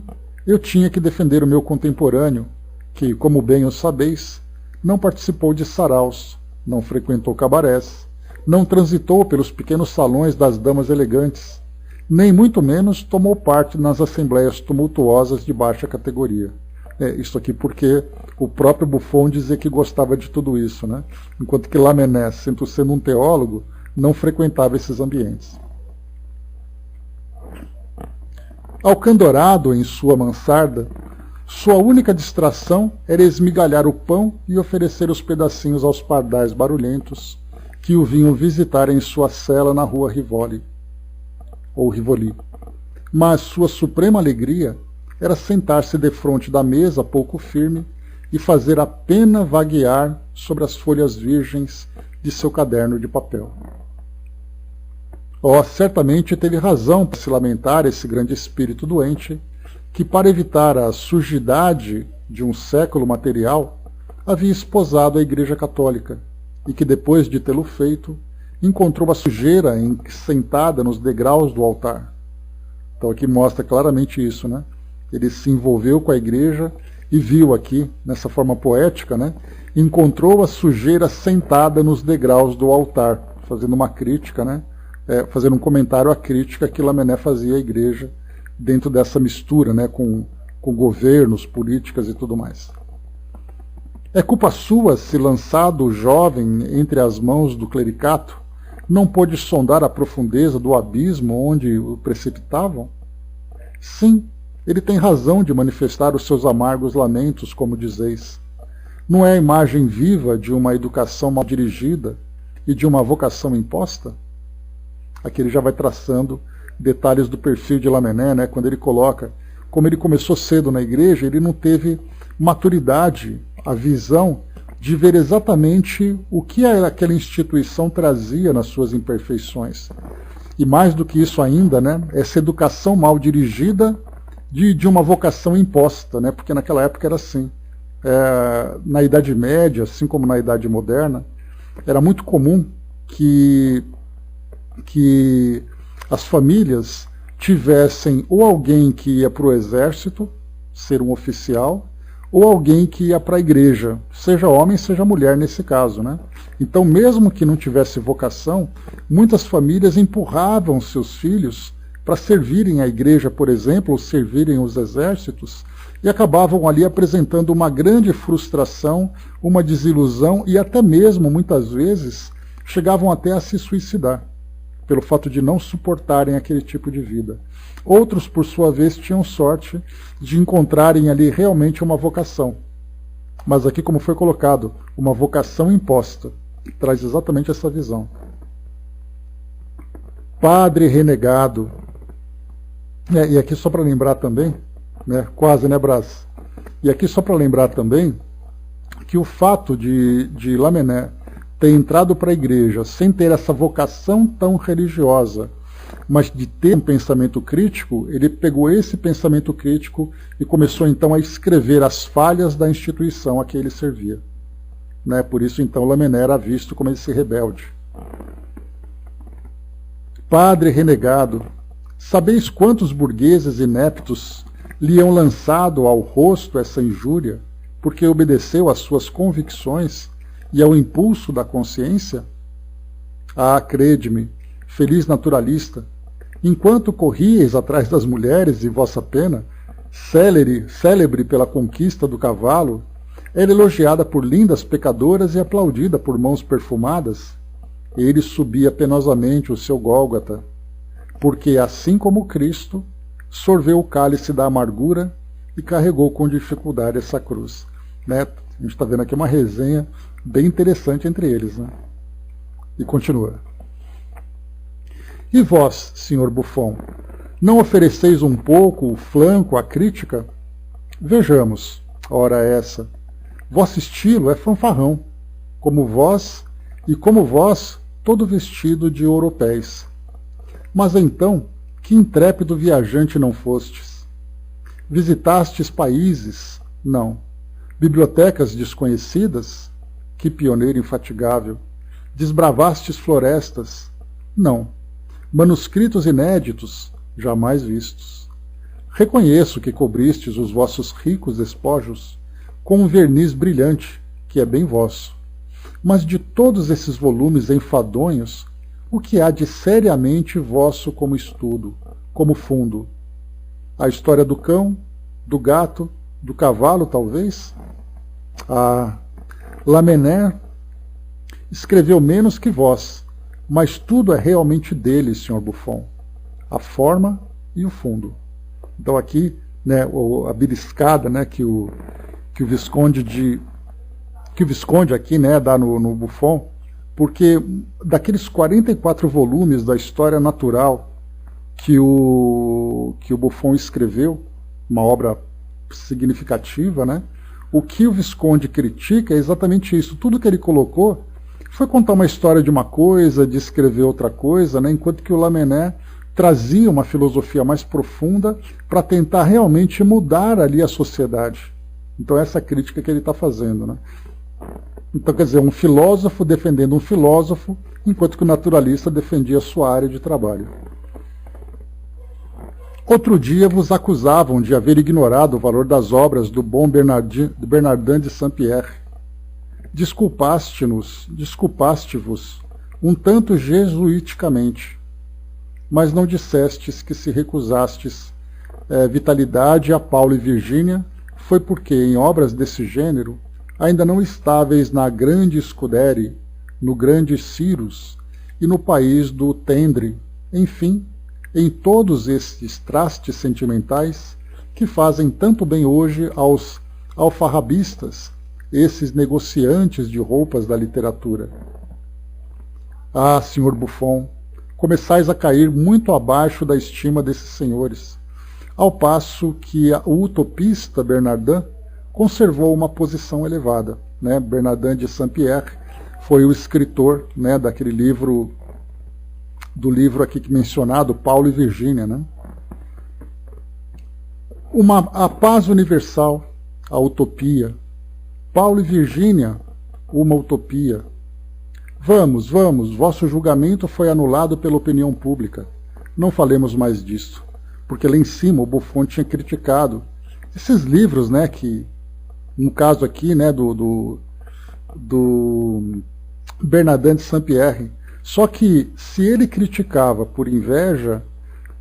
eu tinha que defender o meu contemporâneo, que, como bem o sabeis, não participou de saraus, não frequentou cabarés, não transitou pelos pequenos salões das damas elegantes, nem muito menos tomou parte nas assembleias tumultuosas de baixa categoria. Isso aqui porque o próprio Buffon dizia que gostava de tudo isso, né? Enquanto que Lamennais, sendo um teólogo, não frequentava esses ambientes. Alcandorado em sua mansarda, sua única distração era esmigalhar o pão e oferecer os pedacinhos aos pardais barulhentos que o vinham visitar em sua cela na rua Rivoli. Mas sua suprema alegria era sentar-se defronte da mesa pouco firme e fazer a pena vaguear sobre as folhas virgens de seu caderno de papel. Certamente teve razão para se lamentar esse grande espírito doente, que para evitar a sujidade de um século material, havia esposado a Igreja Católica, e que depois de tê-lo feito, encontrou a sujeira sentada nos degraus do altar. Então aqui mostra claramente isso, né? Ele se envolveu com a Igreja e viu aqui, nessa forma poética, né? Encontrou a sujeira sentada nos degraus do altar, fazendo uma crítica, né? Fazendo um comentário à crítica que Lamennais fazia à Igreja dentro dessa mistura, né? com governos, políticas e tudo mais. É culpa sua se, lançado o jovem entre as mãos do clericato, não pôde sondar a profundeza do abismo onde o precipitavam? Sim, ele tem razão de manifestar os seus amargos lamentos, como dizeis. Não é a imagem viva de uma educação mal dirigida e de uma vocação imposta? Aqui ele já vai traçando detalhes do perfil de Lamennais, né? Quando ele coloca, como ele começou cedo na igreja, ele não teve maturidade, a visão de ver exatamente o que aquela instituição trazia nas suas imperfeições. E mais do que isso ainda, né? Essa educação mal dirigida de uma vocação imposta, né? Porque naquela época era assim. Na Idade Média, assim como na Idade Moderna, era muito comum que as famílias tivessem ou alguém que ia para o exército, ser um oficial, ou alguém que ia para a igreja, seja homem, seja mulher nesse caso, né? Então, mesmo que não tivesse vocação, muitas famílias empurravam seus filhos para servirem a igreja, por exemplo, ou servirem os exércitos, e acabavam ali apresentando uma grande frustração, uma desilusão, e até mesmo, muitas vezes, chegavam até a se suicidar, pelo fato de não suportarem aquele tipo de vida. Outros, por sua vez, tinham sorte de encontrarem ali realmente uma vocação. Mas aqui, como foi colocado, uma vocação imposta, traz exatamente essa visão. Padre renegado. E aqui só para lembrar também, né, quase, né, Brás? E aqui só para lembrar também que o fato de Lamennais ter entrado para a igreja sem ter essa vocação tão religiosa, mas de ter um pensamento crítico, ele pegou esse pensamento crítico e começou então a escrever as falhas da instituição a que ele servia. Né? Por isso então Lamennais era visto como esse rebelde. Padre renegado, sabeis quantos burgueses ineptos lhe lançado ao rosto essa injúria, porque obedeceu às suas convicções e ao impulso da consciência? Ah, crede-me, feliz naturalista, enquanto corríeis atrás das mulheres e vossa pena, célebre pela conquista do cavalo, era elogiada por lindas pecadoras e aplaudida por mãos perfumadas. Ele subia penosamente o seu Gólgota, porque, assim como Cristo, sorveu o cálice da amargura e carregou com dificuldade essa cruz. Né? A gente está vendo aqui uma resenha bem interessante entre eles. Né? E continua. E vós, senhor Buffon, não ofereceis um pouco o flanco à crítica? Vejamos, ora essa. Vosso estilo é fanfarrão, como vós, e como vós, todo vestido de ouropéis. Mas então, que intrépido viajante não fostes? Visitastes países? Não. Bibliotecas desconhecidas? Que pioneiro infatigável. Desbravastes florestas? Não. Manuscritos inéditos? Jamais vistos. Reconheço que cobristes os vossos ricos despojos com um verniz brilhante, que é bem vosso. Mas de todos esses volumes enfadonhos, o que há de seriamente vosso como estudo, como fundo? A história do cão, do gato, do cavalo, talvez? Ah, Lamennais escreveu menos que vós, mas tudo é realmente dele, Sr. Buffon. A forma e o fundo. Então aqui, né, a beliscada, né, que o Visconde aqui, né, dá no Buffon, porque daqueles 44 volumes da história natural que o Buffon escreveu, uma obra significativa, né, o que o Visconde critica é exatamente isso. Tudo que ele colocou foi contar uma história de uma coisa, de escrever outra coisa, né, enquanto que o Lamennais trazia uma filosofia mais profunda para tentar realmente mudar ali a sociedade. Então essa é a crítica que ele está fazendo. Né? Então, quer dizer, um filósofo defendendo um filósofo, enquanto que o naturalista defendia a sua área de trabalho. Outro dia vos acusavam de haver ignorado o valor das obras do bom Bernardin de Saint-Pierre. Desculpaste-vos um tanto jesuiticamente, mas não dissestes que se recusastes vitalidade a Paulo e Virgínia, foi porque, em obras desse gênero, ainda não estáveis na grande Scuderi, no grande Cyrus e no país do Tendre, enfim, em todos estes trastes sentimentais que fazem tanto bem hoje aos alfarrabistas, esses negociantes de roupas da literatura. Ah, Sr. Buffon, começais a cair muito abaixo da estima desses senhores, ao passo que o utopista Bernardin conservou uma posição elevada. Né? Bernardin de Saint-Pierre foi o escritor, né, daquele livro, do livro aqui mencionado, Paulo e Virgínia. Né? A paz universal, a utopia. Paulo e Virgínia, uma utopia. Vamos, vosso julgamento foi anulado pela opinião pública. Não falemos mais disso, porque lá em cima o Buffon tinha criticado esses livros, né, que, no caso aqui, né, do Bernardin de Saint-Pierre. Só que, se ele criticava por inveja,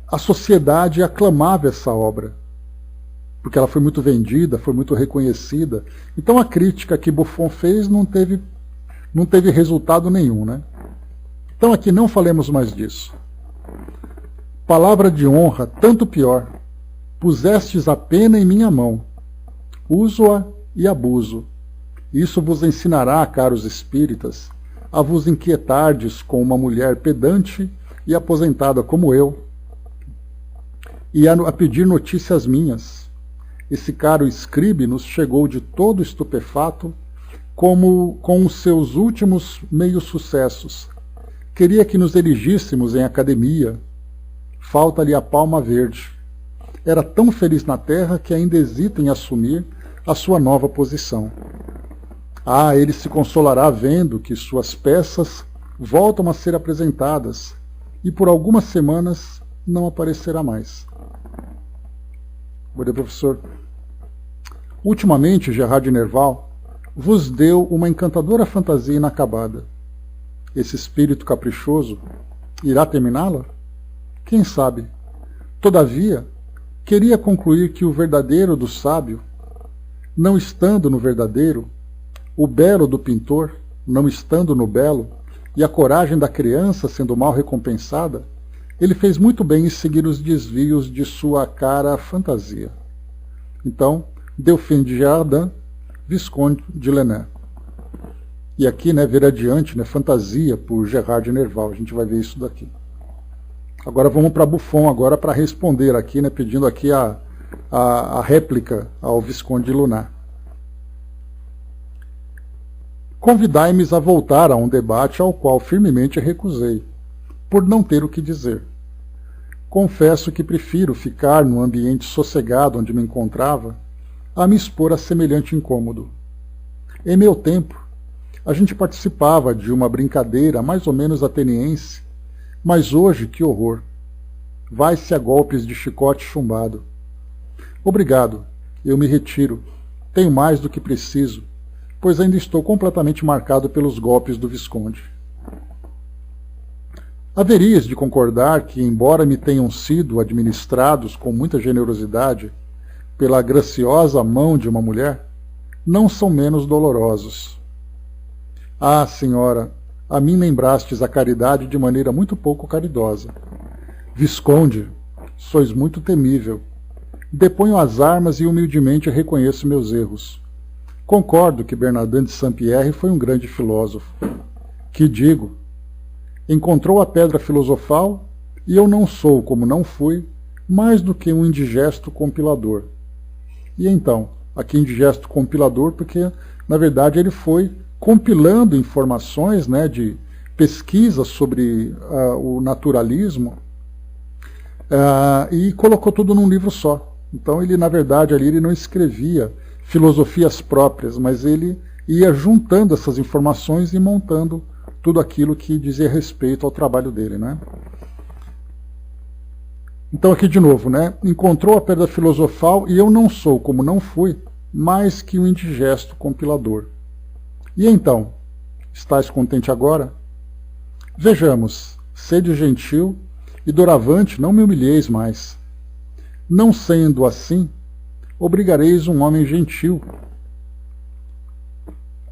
a sociedade aclamava essa obra, porque ela foi muito vendida, foi muito reconhecida. Então a crítica que Buffon fez não teve resultado nenhum. Né? Então aqui não falemos mais disso. Palavra de honra, tanto pior. Pusestes a pena em minha mão. Uso-a e abuso. Isso vos ensinará, caros espíritas, a vos inquietardes com uma mulher pedante e aposentada como eu, e a pedir notícias minhas. Esse caro escribe nos chegou de todo estupefato, como com os seus últimos meios sucessos. Queria que nos elegíssemos em academia. Falta-lhe a palma verde. Era tão feliz na terra que ainda hesita em assumir a sua nova posição. Ah, ele se consolará vendo que suas peças voltam a ser apresentadas e por algumas semanas não aparecerá mais. Bom dia, professor. Ultimamente, Gerard de Nerval vos deu uma encantadora fantasia inacabada. Esse espírito caprichoso irá terminá-la? Quem sabe? Todavia, queria concluir que o verdadeiro do sábio, não estando no verdadeiro, o belo do pintor, não estando no belo, e a coragem da criança sendo mal recompensada, ele fez muito bem em seguir os desvios de sua cara fantasia. Então, Delphine de Gerardin, Visconde de Lenné. E aqui, né, ver adiante, né, fantasia por Gerard de Nerval. A gente vai ver isso daqui. Agora vamos para Buffon agora para responder aqui, né, pedindo aqui a réplica ao Visconde de Lunar. Convidai-me a voltar a um debate ao qual firmemente recusei, por não ter o que dizer. Confesso que prefiro ficar no ambiente sossegado onde me encontrava a me expor a semelhante incômodo. Em meu tempo, a gente participava de uma brincadeira mais ou menos ateniense, mas hoje, que horror! Vai-se a golpes de chicote chumbado. Obrigado, eu me retiro. Tenho mais do que preciso, pois ainda estou completamente marcado pelos golpes do Visconde. Haverias de concordar que, embora me tenham sido administrados com muita generosidade pela graciosa mão de uma mulher, não são menos dolorosos. Ah, senhora, a mim lembrastes a caridade de maneira muito pouco caridosa. Visconde, sois muito temível. Deponho as armas e humildemente reconheço meus erros. Concordo que Bernardin de Saint-Pierre foi um grande filósofo. Que digo? Encontrou a pedra filosofal e eu não sou, como não fui, mais do que um indigesto compilador. E então, aqui indigesto compilador, porque, na verdade, ele foi compilando informações, né, de pesquisa sobre o naturalismo e colocou tudo num livro só. Então, ele, na verdade, ali ele não escrevia filosofias próprias, mas ele ia juntando essas informações e montando tudo aquilo que dizia respeito ao trabalho dele, né? Então aqui de novo, né? Encontrou a pedra filosofal e eu não sou, como não fui, mais que um indigesto compilador. E então, estás contente agora? Vejamos, sede gentil e doravante não me humilheis mais. Não sendo assim, obrigareis um homem gentil,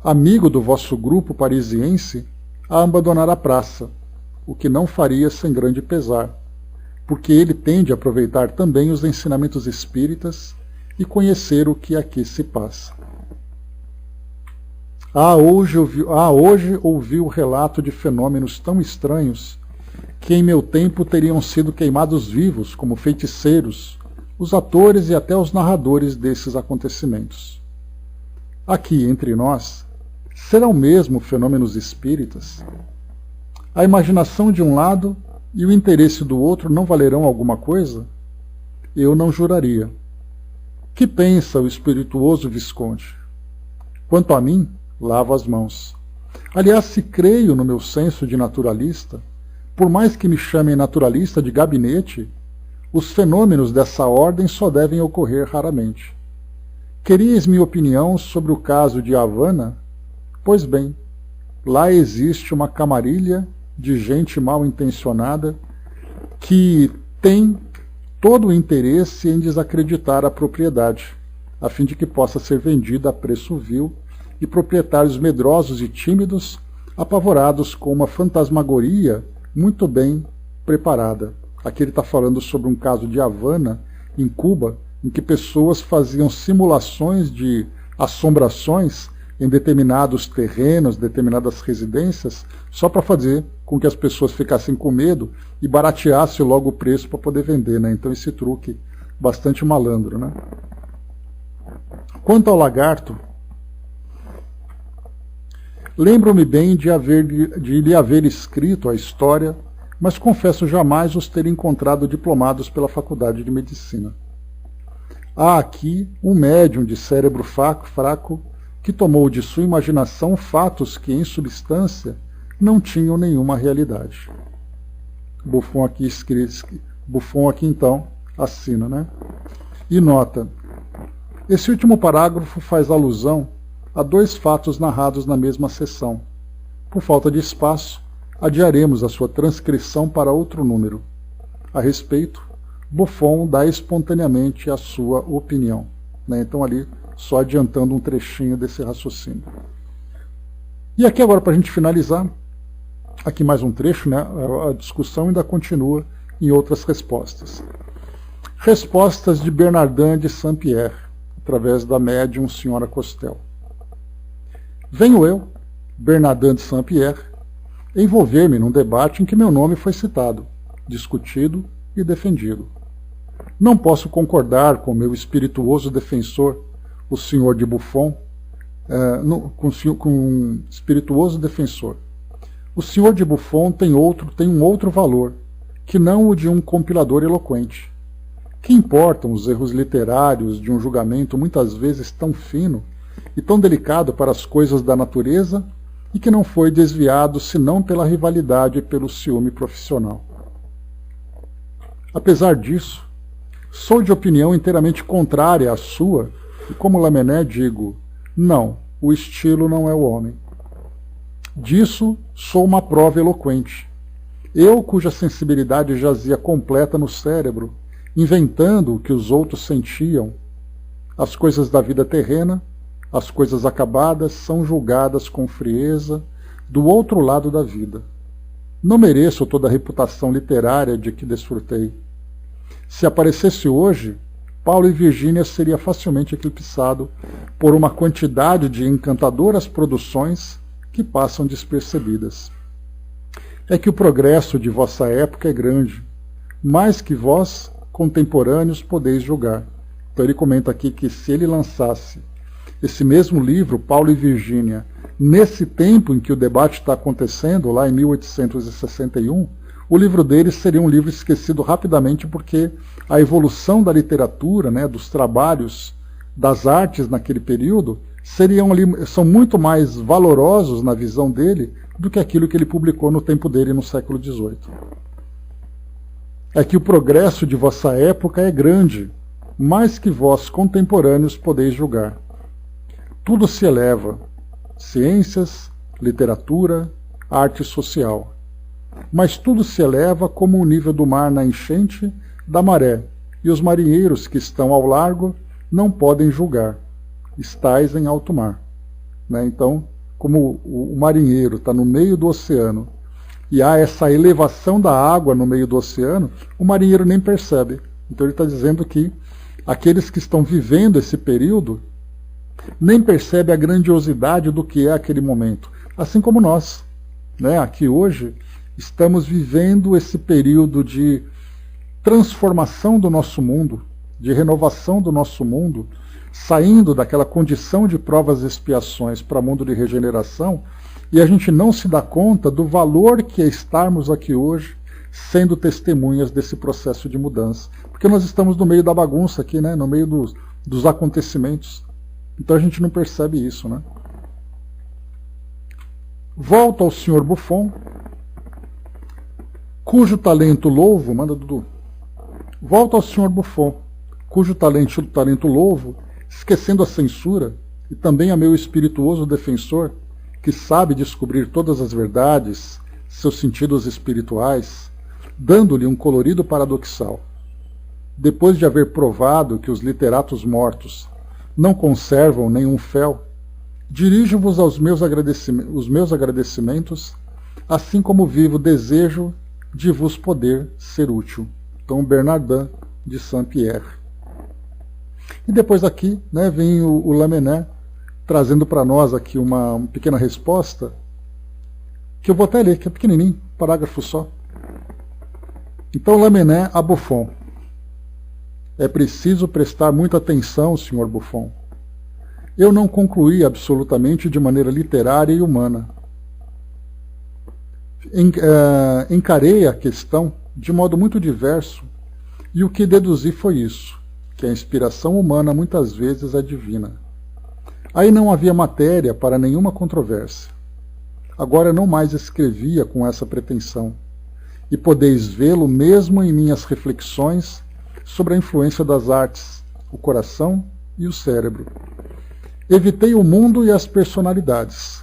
amigo do vosso grupo parisiense, a abandonar a praça, o que não faria sem grande pesar, porque ele tende a aproveitar também os ensinamentos espíritas e conhecer o que aqui se passa. Hoje ouvi o relato de fenômenos tão estranhos que em meu tempo teriam sido queimados vivos como feiticeiros os atores e até os narradores desses acontecimentos. Aqui, entre nós, serão mesmo fenômenos espíritas? A imaginação de um lado e o interesse do outro não valerão alguma coisa? Eu não juraria. Que pensa o espirituoso Visconde? Quanto a mim, lavo as mãos. Aliás, se creio no meu senso de naturalista, por mais que me chamem naturalista de gabinete, os fenômenos dessa ordem só devem ocorrer raramente. Querias minha opinião sobre o caso de Havana? Pois bem, lá existe uma camarilha de gente mal intencionada que tem todo o interesse em desacreditar a propriedade, a fim de que possa ser vendida a preço vil e proprietários medrosos e tímidos, apavorados com uma fantasmagoria muito bem preparada. Aqui ele está falando sobre um caso de Havana, em Cuba, em que pessoas faziam simulações de assombrações em determinados terrenos, determinadas residências, só para fazer com que as pessoas ficassem com medo e barateasse logo o preço para poder vender, né? Então esse truque bastante malandro, né? Quanto ao lagarto, lembro-me bem de lhe haver escrito a história, mas confesso jamais os ter encontrado diplomados pela Faculdade de Medicina. Há aqui um médium de cérebro fraco que tomou de sua imaginação fatos que, em substância, não tinham nenhuma realidade. Buffon aqui então assina, né? E nota, esse último parágrafo faz alusão a dois fatos narrados na mesma sessão. Por falta de espaço, adiaremos a sua transcrição para outro número. A respeito, Buffon dá espontaneamente a sua opinião. Então ali, só adiantando um trechinho desse raciocínio. E aqui agora, para a gente finalizar, aqui mais um trecho, a discussão ainda continua em outras respostas. Respostas de Bernardin de Saint-Pierre, através da médium Senhora Costel. Venho eu, Bernardin de Saint-Pierre, envolver-me num debate em que meu nome foi citado, discutido e defendido. Não posso concordar com meu espirituoso defensor, o Sr. de Buffon, com um espirituoso defensor. O Sr. de Buffon tem um outro valor, que não o de um compilador eloquente. Que importam os erros literários de um julgamento muitas vezes tão fino e tão delicado para as coisas da natureza e que não foi desviado senão pela rivalidade e pelo ciúme profissional. Apesar disso, sou de opinião inteiramente contrária à sua e, como Lamennais, digo, não, o estilo não é o homem. Disso sou uma prova eloquente. Eu, cuja sensibilidade jazia completa no cérebro, inventando o que os outros sentiam, as coisas da vida terrena, as coisas acabadas, são julgadas com frieza do outro lado da vida. Não mereço toda a reputação literária de que desfrutei. Se aparecesse hoje, Paulo e Virgínia seria facilmente eclipsado por uma quantidade de encantadoras produções que passam despercebidas. É que o progresso de vossa época é grande, mais que vós, contemporâneos, podeis julgar. Então ele comenta aqui que se ele lançasse esse mesmo livro, Paulo e Virgínia, nesse tempo em que o debate está acontecendo, lá em 1861, o livro deles seria um livro esquecido rapidamente, porque a evolução da literatura, dos trabalhos, das artes naquele período, são muito mais valorosos na visão dele do que aquilo que ele publicou no tempo dele no século XVIII. É que o progresso de vossa época é grande, mais que vós contemporâneos podeis julgar. Tudo se eleva, ciências, literatura, arte social. Mas tudo se eleva como o nível do mar na enchente da maré, e os marinheiros que estão ao largo não podem julgar. Estais em alto mar. Então, como o marinheiro está no meio do oceano e há essa elevação da água no meio do oceano, o marinheiro nem percebe. Então ele está dizendo que aqueles que estão vivendo esse período nem percebem a grandiosidade do que é aquele momento. Assim como nós, aqui hoje, estamos vivendo esse período de transformação do nosso mundo, de renovação do nosso mundo, saindo daquela condição de provas e expiações para mundo de regeneração, e a gente não se dá conta do valor que é estarmos aqui hoje sendo testemunhas desse processo de mudança. Porque nós estamos no meio da bagunça aqui, no meio dos acontecimentos. Então a gente não percebe isso. Volto ao Sr. Buffon, cujo talento louvo, manda Dudu. Volto ao Sr. Buffon, cujo talento louvo, esquecendo a censura, e também a meu espirituoso defensor, que sabe descobrir todas as verdades, seus sentidos espirituais, dando-lhe um colorido paradoxal. Depois de haver provado que os literatos mortos não conservam nenhum fel, dirijo-vos os meus agradecimentos, assim como vivo desejo de vos poder ser útil. Então, Bernardin de Saint-Pierre. E depois aqui vem o Lamennais trazendo para nós aqui uma pequena resposta, que eu vou até ler, que é pequenininho, parágrafo só. Então, Lamennais a Buffon. É preciso prestar muita atenção, Sr. Buffon. Eu não concluí absolutamente de maneira literária e humana. Encarei a questão de modo muito diverso, e o que deduzi foi isso, que a inspiração humana muitas vezes é divina. Aí não havia matéria para nenhuma controvérsia. Agora não mais escrevia com essa pretensão, e podeis vê-lo mesmo em minhas reflexões sobre a influência das artes, o coração e o cérebro. Evitei o mundo e as personalidades.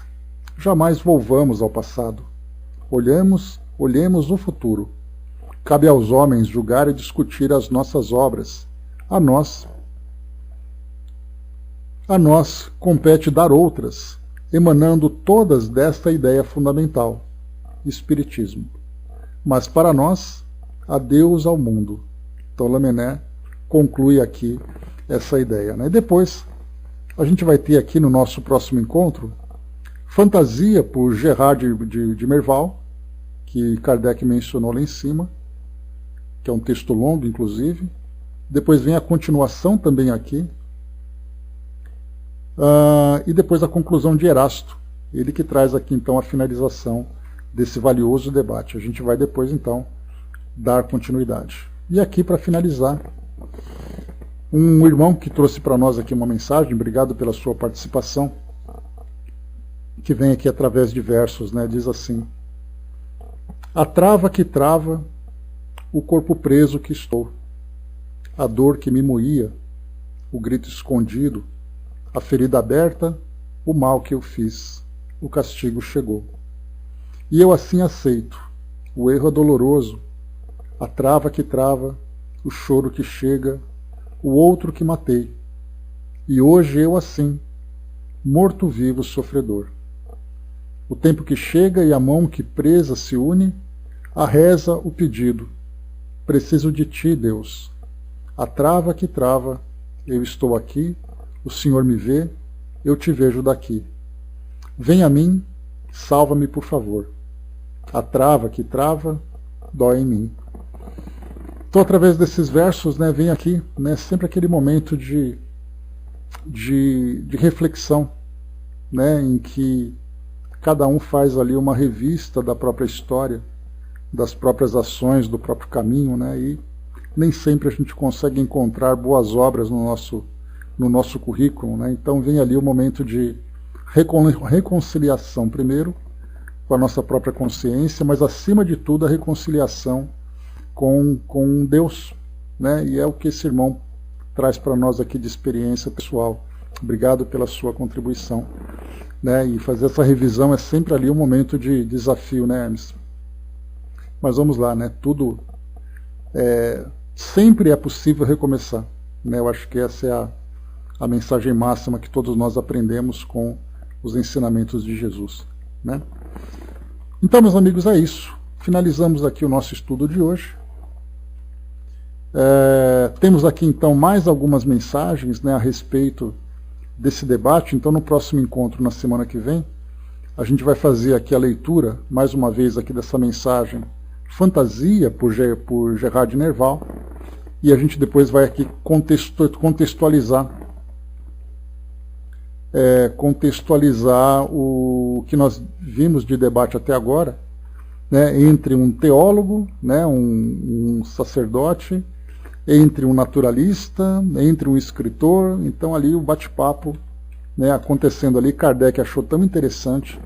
Jamais volvamos ao passado. Olhemos o futuro. Cabe aos homens julgar e discutir as nossas obras. A nós compete dar outras, emanando todas desta ideia fundamental, Espiritismo. Mas para nós, adeus ao mundo. Então Lamennais conclui aqui essa ideia. E depois, a gente vai ter aqui no nosso próximo encontro, Fantasia, por Gerard de Merval, que Kardec mencionou lá em cima, que é um texto longo, inclusive. Depois vem a continuação também aqui. E depois a conclusão de Erasto, ele que traz aqui então a finalização desse valioso debate. A gente vai depois então dar continuidade. E aqui para finalizar, um irmão que trouxe para nós aqui uma mensagem, obrigado pela sua participação, que vem aqui através de versos, né? Diz assim: a trava que trava, o corpo preso que estou, a dor que me moía, o grito escondido, a ferida aberta, o mal que eu fiz, o castigo chegou. E eu assim aceito, o erro é doloroso, a trava que trava, o choro que chega, o outro que matei. E hoje eu assim, morto-vivo sofredor. O tempo que chega e a mão que presa se une, a reza o pedido. Preciso de ti, Deus. A trava que trava, eu estou aqui, o Senhor me vê, eu te vejo daqui. Vem a mim, salva-me por favor. A trava que trava, dói em mim. Então, através desses versos, né, vem aqui, né, sempre aquele momento de reflexão, né, em que cada um faz ali uma revista da própria história, das próprias ações, do próprio caminho, né, e nem sempre a gente consegue encontrar boas obras no nosso currículo, né? Então vem ali o momento de reconciliação, primeiro, com a nossa própria consciência, mas acima de tudo a reconciliação com Deus, né? E é o que esse irmão traz para nós aqui de experiência pessoal. Obrigado pela sua contribuição, né? E fazer essa revisão é sempre ali um momento de desafio, né, Hermes? Mas vamos lá, né? Tudo sempre é possível recomeçar, né? Eu acho que essa é a mensagem máxima que todos nós aprendemos com os ensinamentos de Jesus, né? Então, meus amigos, é isso. Finalizamos aqui o nosso estudo de hoje. Temos aqui então mais algumas mensagens, né, a respeito desse debate. Então, no próximo encontro, na semana que vem, a gente vai fazer aqui a leitura, mais uma vez, aqui dessa mensagem Fantasia, por Gerard de Nerval, e a gente depois vai aqui contextualizar o que nós vimos de debate até agora, né, entre um teólogo, né, um sacerdote, entre um naturalista, entre um escritor. Então ali o bate-papo, né, acontecendo ali. Kardec achou tão interessante